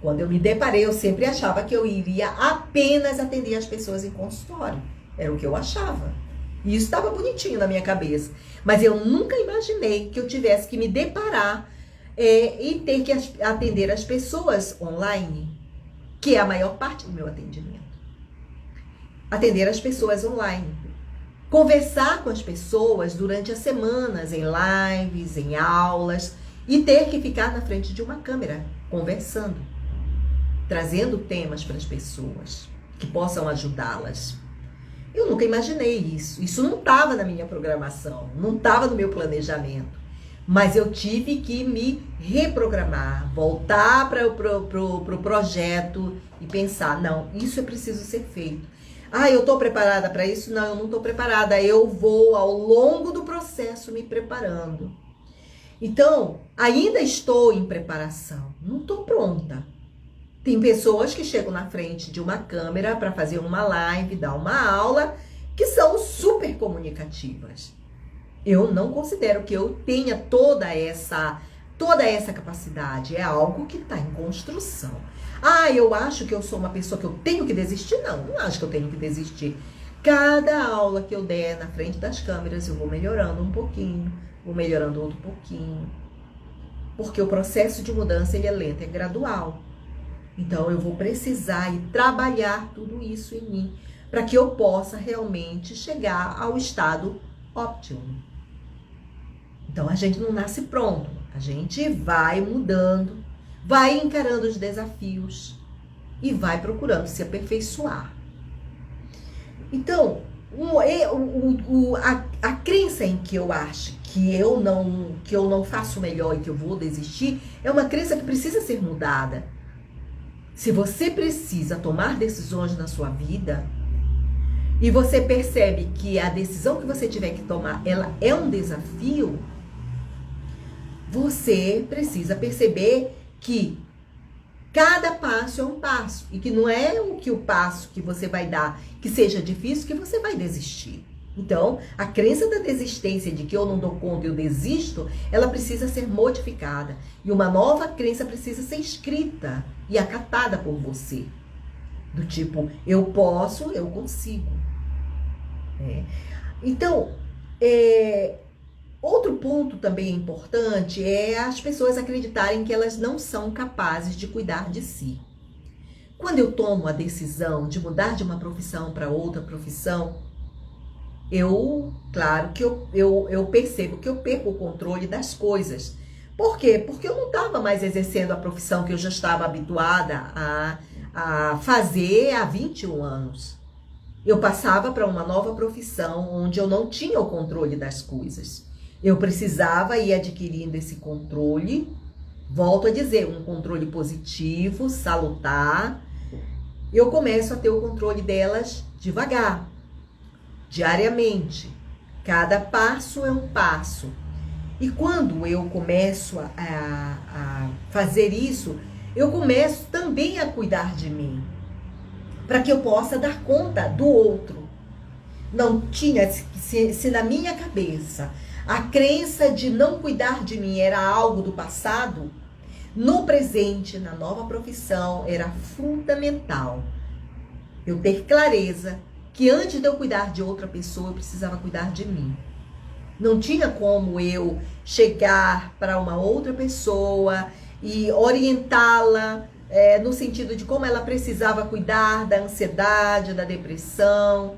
Quando eu me deparei, eu sempre achava que eu iria apenas atender as pessoas em consultório. Era o que eu achava. E isso estava bonitinho na minha cabeça. Mas eu nunca imaginei que eu tivesse que me deparar e ter que atender as pessoas online, que é a maior parte do meu atendimento. Atender as pessoas online. Conversar com as pessoas durante as semanas, em lives, em aulas, e ter que ficar na frente de uma câmera, conversando, trazendo temas para as pessoas que possam ajudá-las. Eu nunca imaginei isso. Isso não estava na minha programação, não estava no meu planejamento. Mas eu tive que me reprogramar, voltar para o projeto e pensar, não, isso é preciso ser feito. Ah, eu estou preparada para isso? Não, eu não estou preparada. Eu vou, ao longo do processo, me preparando. Então, ainda estou em preparação. Não estou pronta. Tem pessoas que chegam na frente de uma câmera para fazer uma live, dar uma aula, que são super comunicativas. Eu não considero que eu tenha toda essa capacidade. É algo que está em construção. Ah, eu acho que eu sou uma pessoa que eu tenho que desistir? Não acho que eu tenho que desistir. Cada aula que eu der na frente das câmeras, eu vou melhorando um pouquinho, vou melhorando outro pouquinho. Porque o processo de mudança, ele é lento, é gradual. Então, eu vou precisar e trabalhar tudo isso em mim, para que eu possa realmente chegar ao estado óptimo. Então, a gente não nasce pronto, a gente vai mudando, vai encarando os desafios e vai procurando se aperfeiçoar. Então, a crença em que eu acho que eu não faço melhor e que eu vou desistir, é uma crença que precisa ser mudada. Se você precisa tomar decisões na sua vida e você percebe que a decisão que você tiver que tomar, ela é um desafio, você precisa perceber que cada passo é um passo e que não é o passo que você vai dar que seja difícil que você vai desistir. Então, a crença da desistência, de que eu não dou conta e eu desisto, ela precisa ser modificada. E uma nova crença precisa ser escrita e acatada por você. Do tipo, eu posso, eu consigo. Então, outro ponto também importante é as pessoas acreditarem que elas não são capazes de cuidar de si. Quando eu tomo a decisão de mudar de uma profissão para outra profissão, claro que eu percebo que eu perco o controle das coisas. Por quê? Porque eu não estava mais exercendo a profissão que eu já estava habituada a fazer há 21 anos. Eu passava para uma nova profissão onde eu não tinha o controle das coisas. Eu precisava ir adquirindo esse controle, volto a dizer, um controle positivo, salutar. Eu começo a ter o controle delas devagar, diariamente. Cada passo é um passo. E quando eu começo a fazer isso, eu começo também a cuidar de mim, para que eu possa dar conta do outro. Não tinha, se na minha cabeça a crença de não cuidar de mim era algo do passado, no presente, na nova profissão, era fundamental eu ter clareza que antes de eu cuidar de outra pessoa, eu precisava cuidar de mim. Não tinha como eu chegar para uma outra pessoa e orientá-la no sentido de como ela precisava cuidar da ansiedade, da depressão,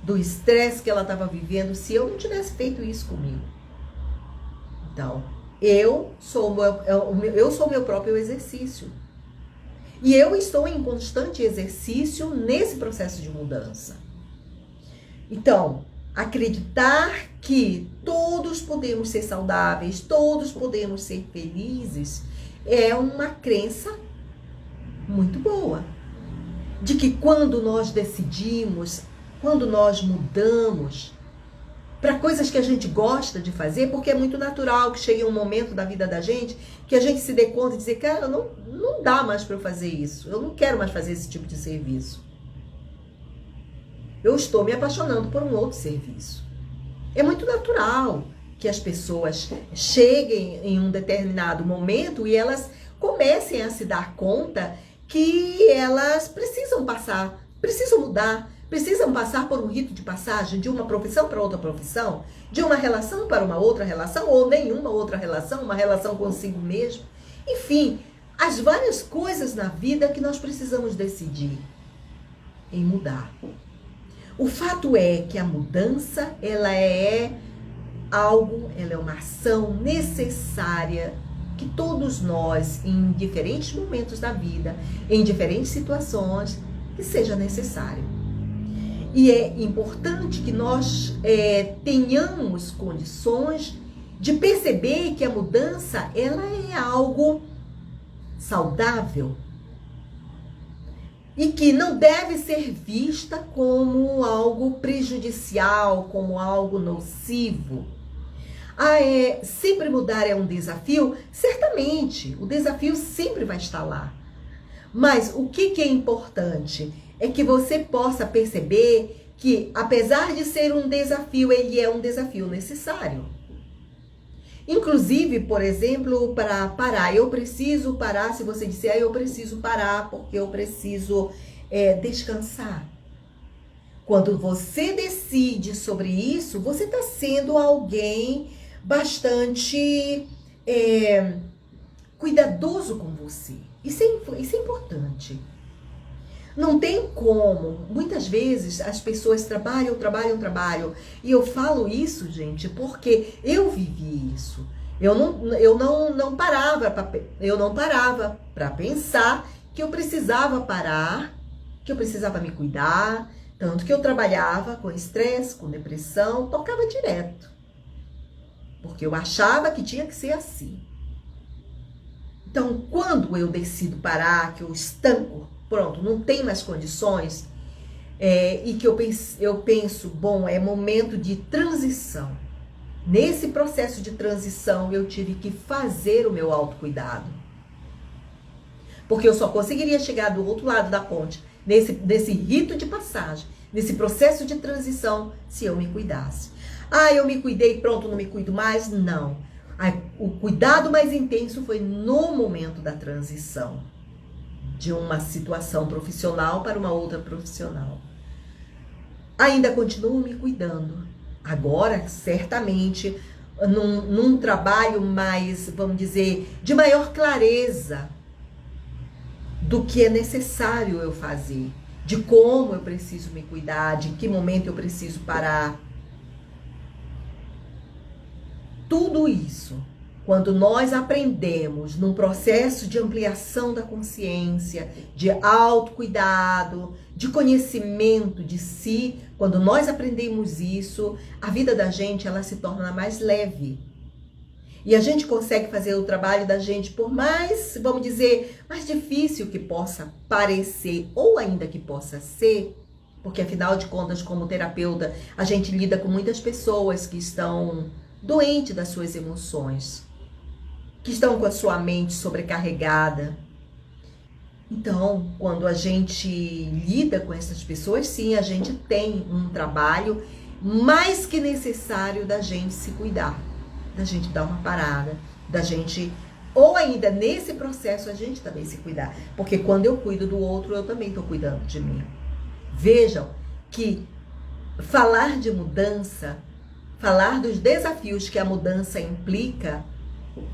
do estresse que ela estava vivendo, se eu não tivesse feito isso comigo. Então, eu sou meu próprio exercício. E eu estou em constante exercício nesse processo de mudança. Então, acreditar que todos podemos ser saudáveis, todos podemos ser felizes, é uma crença muito boa. De que quando nós decidimos, quando nós mudamos para coisas que a gente gosta de fazer, porque é muito natural que chegue um momento da vida da gente que a gente se dê conta e dizer, cara, não dá mais para eu fazer isso, eu não quero mais fazer esse tipo de serviço. Eu estou me apaixonando por um outro serviço. É muito natural que as pessoas cheguem em um determinado momento e elas comecem a se dar conta que elas precisam mudar, precisam passar por um rito de passagem de uma profissão para outra profissão, de uma relação para uma outra relação, ou nenhuma outra relação, uma relação consigo mesmo. Enfim, as várias coisas na vida que nós precisamos decidir em mudar. O fato é que a mudança, ela é uma ação necessária que todos nós, em diferentes momentos da vida, em diferentes situações, que seja necessário. E é importante que nós tenhamos condições de perceber que a mudança, ela é algo saudável. e que não deve ser vista como algo prejudicial, como algo nocivo. Sempre mudar é um desafio? Certamente, o desafio sempre vai estar lá. Mas o que é importante é que você possa perceber que, apesar de ser um desafio, ele é um desafio necessário. Inclusive, por exemplo, para parar. Eu preciso parar, se você disser, eu preciso parar porque eu preciso descansar. Quando você decide sobre isso, você está sendo alguém bastante cuidadoso com você. Isso é importante. Não tem como. Muitas vezes as pessoas trabalham. E eu falo isso, gente, porque eu vivi isso. Eu não parava para pensar que eu precisava parar, que eu precisava me cuidar. Tanto que eu trabalhava com estresse, com depressão, tocava direto. Porque eu achava que tinha que ser assim. Então, quando eu decido parar, que eu estanco, pronto, não tem mais condições, e que eu penso, bom, é momento de transição. Nesse processo de transição, eu tive que fazer o meu autocuidado. Porque eu só conseguiria chegar do outro lado da ponte, nesse rito de passagem, nesse processo de transição, se eu me cuidasse. Eu me cuidei, pronto, não me cuido mais? Não. O cuidado mais intenso foi no momento da transição, de uma situação profissional para uma outra profissional. Ainda continuo me cuidando. Agora, certamente, num trabalho mais, vamos dizer, de maior clareza do que é necessário eu fazer, de como eu preciso me cuidar, de que momento eu preciso parar. Tudo isso, quando nós aprendemos num processo de ampliação da consciência, de autocuidado, de conhecimento de si, quando nós aprendemos isso, a vida da gente ela se torna mais leve. E a gente consegue fazer o trabalho da gente por mais, vamos dizer, mais difícil que possa parecer, ou ainda que possa ser, porque afinal de contas, como terapeuta, a gente lida com muitas pessoas que estão doentes das suas emoções, que estão com a sua mente sobrecarregada. Então, quando a gente lida com essas pessoas, sim, a gente tem um trabalho mais que necessário da gente se cuidar, da gente dar uma parada, da gente, ou ainda nesse processo, a gente também se cuidar. Porque quando eu cuido do outro, eu também estou cuidando de mim. Vejam que falar de mudança, falar dos desafios que a mudança implica,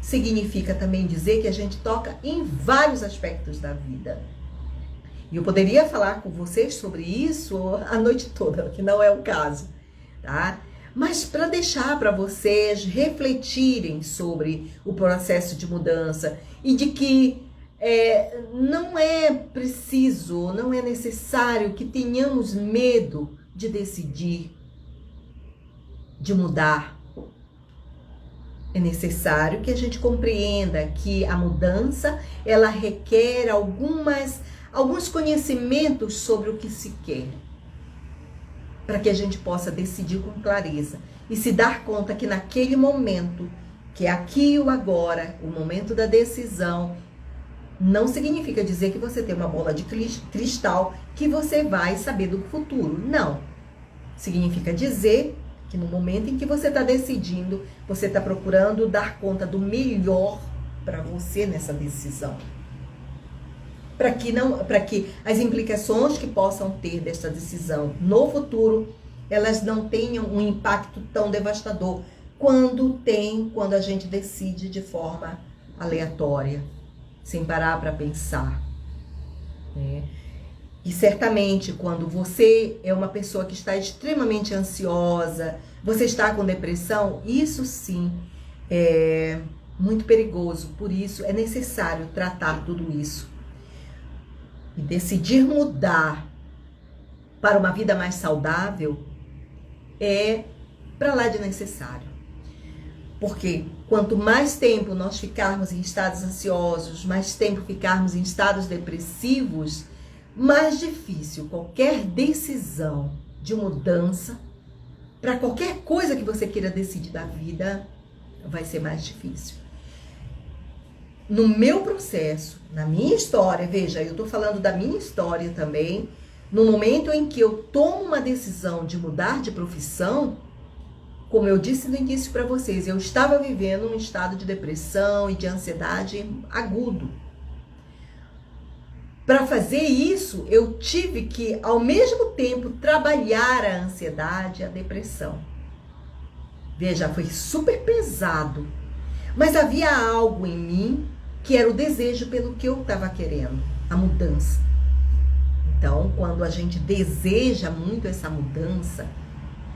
significa também dizer que a gente toca em vários aspectos da vida. E eu poderia falar com vocês sobre isso a noite toda, que não é o caso, tá? Mas para deixar para vocês refletirem sobre o processo de mudança e de que não é preciso, não é necessário que tenhamos medo de decidir, de mudar. É necessário que a gente compreenda que a mudança, ela requer alguns conhecimentos sobre o que se quer, para que a gente possa decidir com clareza e se dar conta que naquele momento, que é aqui e o agora, o momento da decisão, não significa dizer que você tem uma bola de cristal que você vai saber do futuro. Não. Significa dizer que no momento em que você está decidindo, você está procurando dar conta do melhor para você nessa decisão. Para que as implicações que possam ter dessa decisão no futuro, elas não tenham um impacto tão devastador quando a gente decide de forma aleatória, sem parar para pensar, né? E certamente quando você é uma pessoa que está extremamente ansiosa, você está com depressão, isso sim é muito perigoso. Por isso é necessário tratar tudo isso. E decidir mudar para uma vida mais saudável é para lá de necessário. Porque quanto mais tempo nós ficarmos em estados ansiosos, mais tempo ficarmos em estados depressivos, mais difícil qualquer decisão de mudança, para qualquer coisa que você queira decidir da vida, vai ser mais difícil. No meu processo, na minha história, veja, eu estou falando da minha história também, no momento em que eu tomo uma decisão de mudar de profissão, como eu disse no início para vocês, eu estava vivendo um estado de depressão e de ansiedade agudo. Para fazer isso, eu tive que, ao mesmo tempo, trabalhar a ansiedade e a depressão. Veja, foi super pesado. Mas havia algo em mim que era o desejo pelo que eu estava querendo, a mudança. Então, quando a gente deseja muito essa mudança,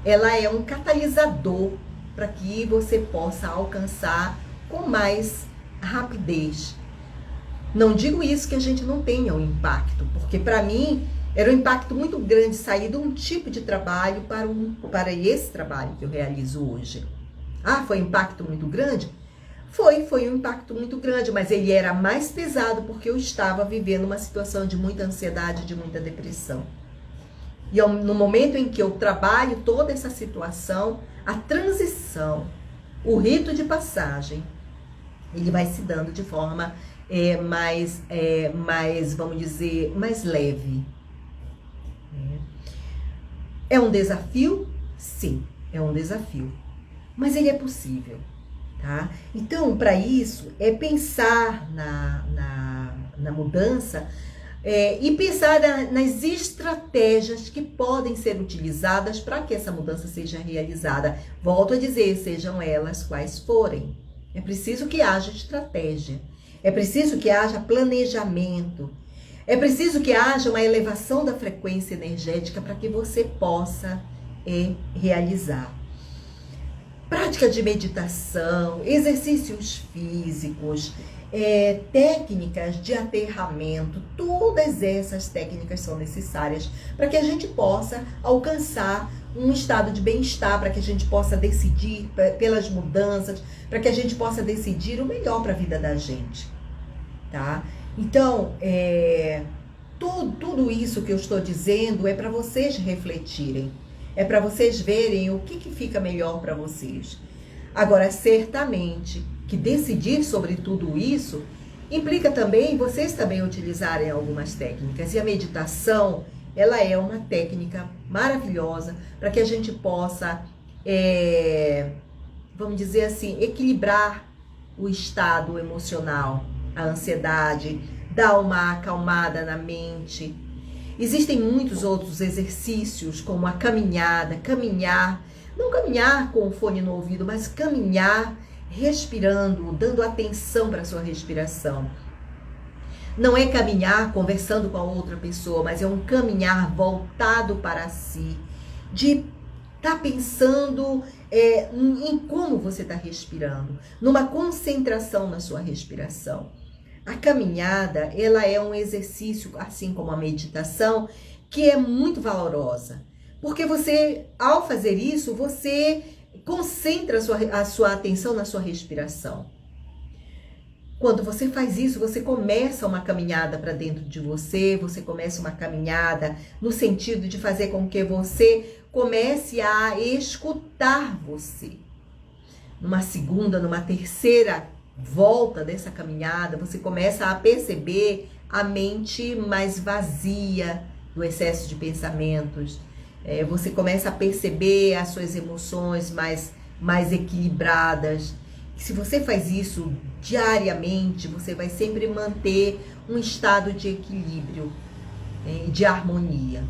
ela é um catalisador para que você possa alcançar com mais rapidez. Não digo isso que a gente não tenha um impacto, porque para mim era um impacto muito grande sair de um tipo de trabalho para esse trabalho que eu realizo hoje. Ah, foi um impacto muito grande? Foi um impacto muito grande, mas ele era mais pesado porque eu estava vivendo uma situação de muita ansiedade, de muita depressão. E no momento em que eu trabalho toda essa situação, a transição, o rito de passagem, ele vai se dando de forma mais, vamos dizer, mais leve. É um desafio? Sim, é um desafio. Mas ele é possível, tá? Então, para isso, é pensar na mudança e pensar nas estratégias que podem ser utilizadas para que essa mudança seja realizada. Volto a dizer, sejam elas quais forem. É preciso que haja estratégia. É preciso que haja planejamento. É preciso que haja uma elevação da frequência energética para que você possa realizar. Prática de meditação, exercícios físicos, técnicas de aterramento, todas essas técnicas são necessárias para que a gente possa alcançar um estado de bem-estar, para que a gente possa decidir pelas mudanças, para que a gente possa decidir o melhor para a vida da gente, tá? Então, tudo isso que eu estou dizendo é para vocês refletirem, é para vocês verem o que fica melhor para vocês. Agora, certamente que decidir sobre tudo isso implica também vocês também utilizarem algumas técnicas, e a meditação, ela é uma técnica maravilhosa para que a gente possa, vamos dizer assim, equilibrar o estado emocional, a ansiedade, dar uma acalmada na mente. Existem muitos outros exercícios, como a caminhada, não caminhar com o fone no ouvido, mas caminhar respirando, dando atenção para a sua respiração. Não é caminhar conversando com a outra pessoa, mas é um caminhar voltado para si, de estar pensando em como você está respirando, numa concentração na sua respiração. A caminhada, ela é um exercício, assim como a meditação, que é muito valorosa, porque você, ao fazer isso, você concentra a sua atenção na sua respiração. Quando você faz isso, você começa uma caminhada para dentro de você, você começa uma caminhada no sentido de fazer com que você comece a escutar você. Numa segunda, numa terceira volta dessa caminhada, você começa a perceber a mente mais vazia do excesso de pensamentos. Você começa a perceber as suas emoções mais equilibradas. Se você faz isso diariamente, você vai sempre manter um estado de equilíbrio, de harmonia,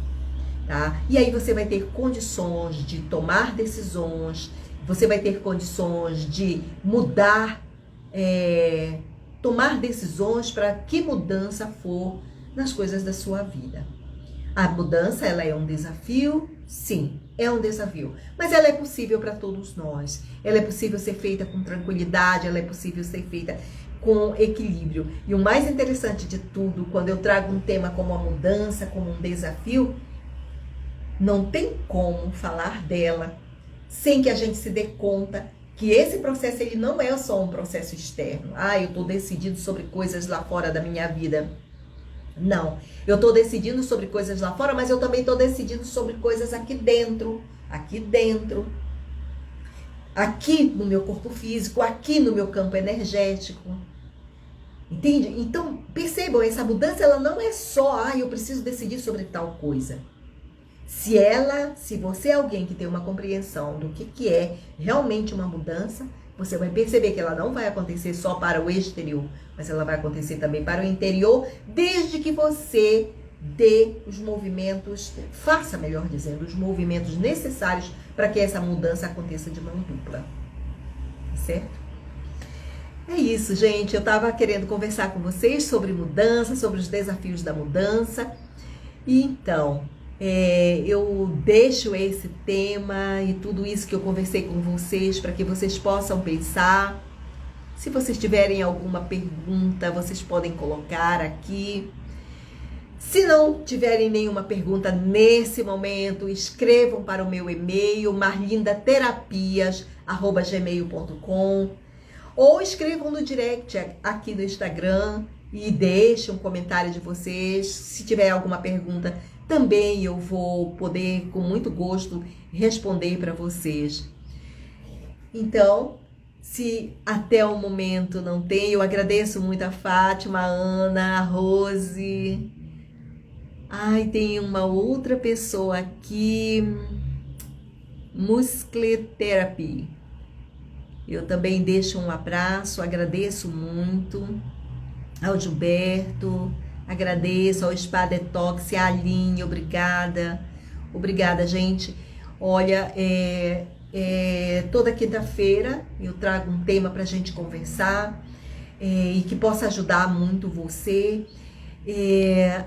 tá? E aí você vai ter condições de tomar decisões, você vai ter condições de mudar, tomar decisões para que mudança for nas coisas da sua vida. A mudança, ela é um desafio? Sim, é um desafio. Mas ela é possível para todos nós. Ela é possível ser feita com tranquilidade, ela é possível ser feita com equilíbrio. E o mais interessante de tudo, quando eu trago um tema como a mudança, como um desafio, não tem como falar dela sem que a gente se dê conta que esse processo, ele não é só um processo externo. Eu estou decidido sobre coisas lá fora da minha vida. Não. Eu estou decidindo sobre coisas lá fora, mas eu também estou decidindo sobre coisas aqui dentro. Aqui dentro. Aqui no meu corpo físico, aqui no meu campo energético. Entende? Então, percebam, essa mudança ela não é só, eu preciso decidir sobre tal coisa. Se você é alguém que tem uma compreensão do que é realmente uma mudança, você vai perceber que ela não vai acontecer só para o exterior, mas ela vai acontecer também para o interior, desde que você dê os movimentos, faça, melhor dizendo, os movimentos necessários para que essa mudança aconteça de mão dupla. Certo? É isso, gente. Eu estava querendo conversar com vocês sobre mudança, sobre os desafios da mudança. E então, eu deixo esse tema e tudo isso que eu conversei com vocês para que vocês possam pensar. Se vocês tiverem alguma pergunta, vocês podem colocar aqui. Se não tiverem nenhuma pergunta nesse momento, escrevam para o meu e-mail marlindaterapias@gmail.com ou escrevam no direct aqui no Instagram e deixem um comentário de vocês. Se tiver alguma pergunta, também eu vou poder, com muito gosto, responder para vocês. Então, se até o momento não tem, eu agradeço muito a Fátima, a Ana, a Rose. Ai, tem uma outra pessoa aqui, Muscletherapy. Eu também deixo um abraço, agradeço muito ao Gilberto, agradeço ao Spa Detox, a Aline, obrigada. Obrigada, gente. Olha, toda quinta-feira eu trago um tema para a gente conversar e que possa ajudar muito você.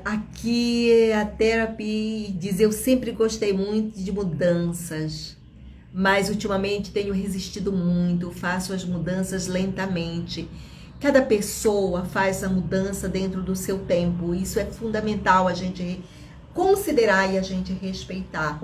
Aqui a Therapy diz: eu sempre gostei muito de mudanças, mas ultimamente tenho resistido muito, faço as mudanças lentamente. Cada pessoa faz a mudança dentro do seu tempo, isso é fundamental a gente considerar e a gente respeitar.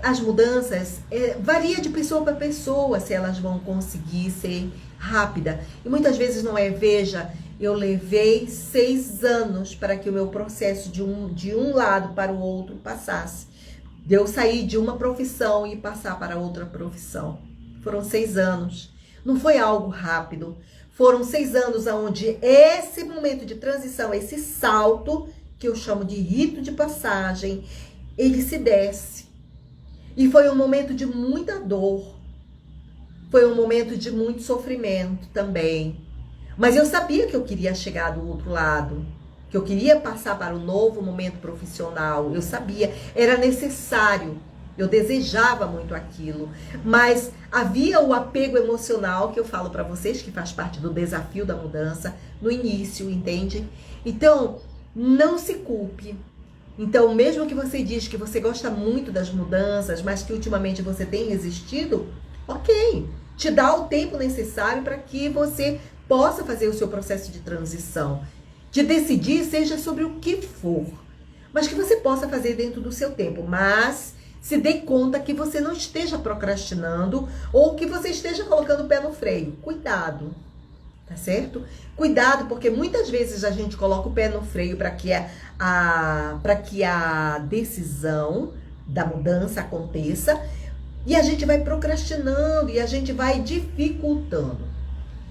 As mudanças varia de pessoa para pessoa, se elas vão conseguir ser rápida. E muitas vezes não é, veja, eu levei 6 anos para que o meu processo de um lado para o outro passasse. De eu sair de uma profissão e passar para outra profissão. Foram 6 anos. Não foi algo rápido. Foram 6 anos onde esse momento de transição, esse salto, que eu chamo de rito de passagem, ele se desce. E foi um momento de muita dor. Foi um momento de muito sofrimento também. Mas eu sabia que eu queria chegar do outro lado. Que eu queria passar para um novo momento profissional. Eu sabia, era necessário. Eu desejava muito aquilo. Mas havia o apego emocional que eu falo para vocês, que faz parte do desafio da mudança, no início, entende? Então, não se culpe. Então, mesmo que você diz que você gosta muito das mudanças, mas que ultimamente você tem resistido, ok. Te dá o tempo necessário para que você possa fazer o seu processo de transição. De decidir, seja sobre o que for, mas que você possa fazer dentro do seu tempo. Mas se dê conta que você não esteja procrastinando ou que você esteja colocando o pé no freio. Cuidado, tá certo? Cuidado, porque muitas vezes a gente coloca o pé no freio para que a decisão da mudança aconteça e a gente vai procrastinando e a gente vai dificultando.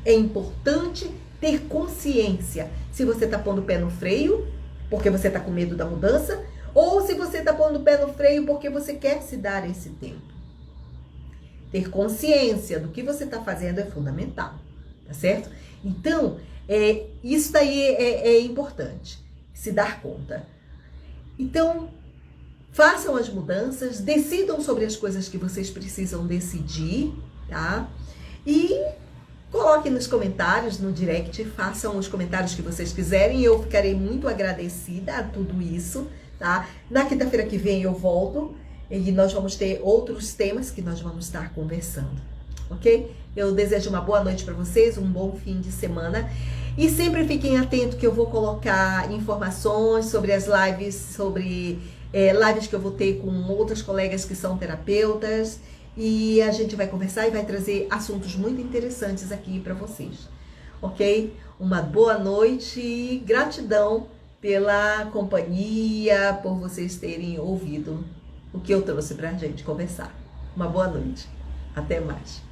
É importante ter consciência se você está pondo o pé no freio porque você está com medo da mudança ou se você está pondo o pé no freio porque você quer se dar esse tempo. Ter consciência do que você está fazendo é fundamental, tá certo? Então, isso daí é importante, se dar conta. Então, façam as mudanças, decidam sobre as coisas que vocês precisam decidir, tá? E coloquem nos comentários, no direct, façam os comentários que vocês quiserem. Eu ficarei muito agradecida a tudo isso, tá? Na quinta-feira que vem eu volto e nós vamos ter outros temas que nós vamos estar conversando, ok? Eu desejo uma boa noite para vocês, um bom fim de semana. E sempre fiquem atentos que eu vou colocar informações sobre as lives, sobre lives que eu vou ter com outras colegas que são terapeutas. E a gente vai conversar e vai trazer assuntos muito interessantes aqui para vocês, ok? Uma boa noite e gratidão pela companhia, por vocês terem ouvido o que eu trouxe pra gente conversar. Uma boa noite. Até mais.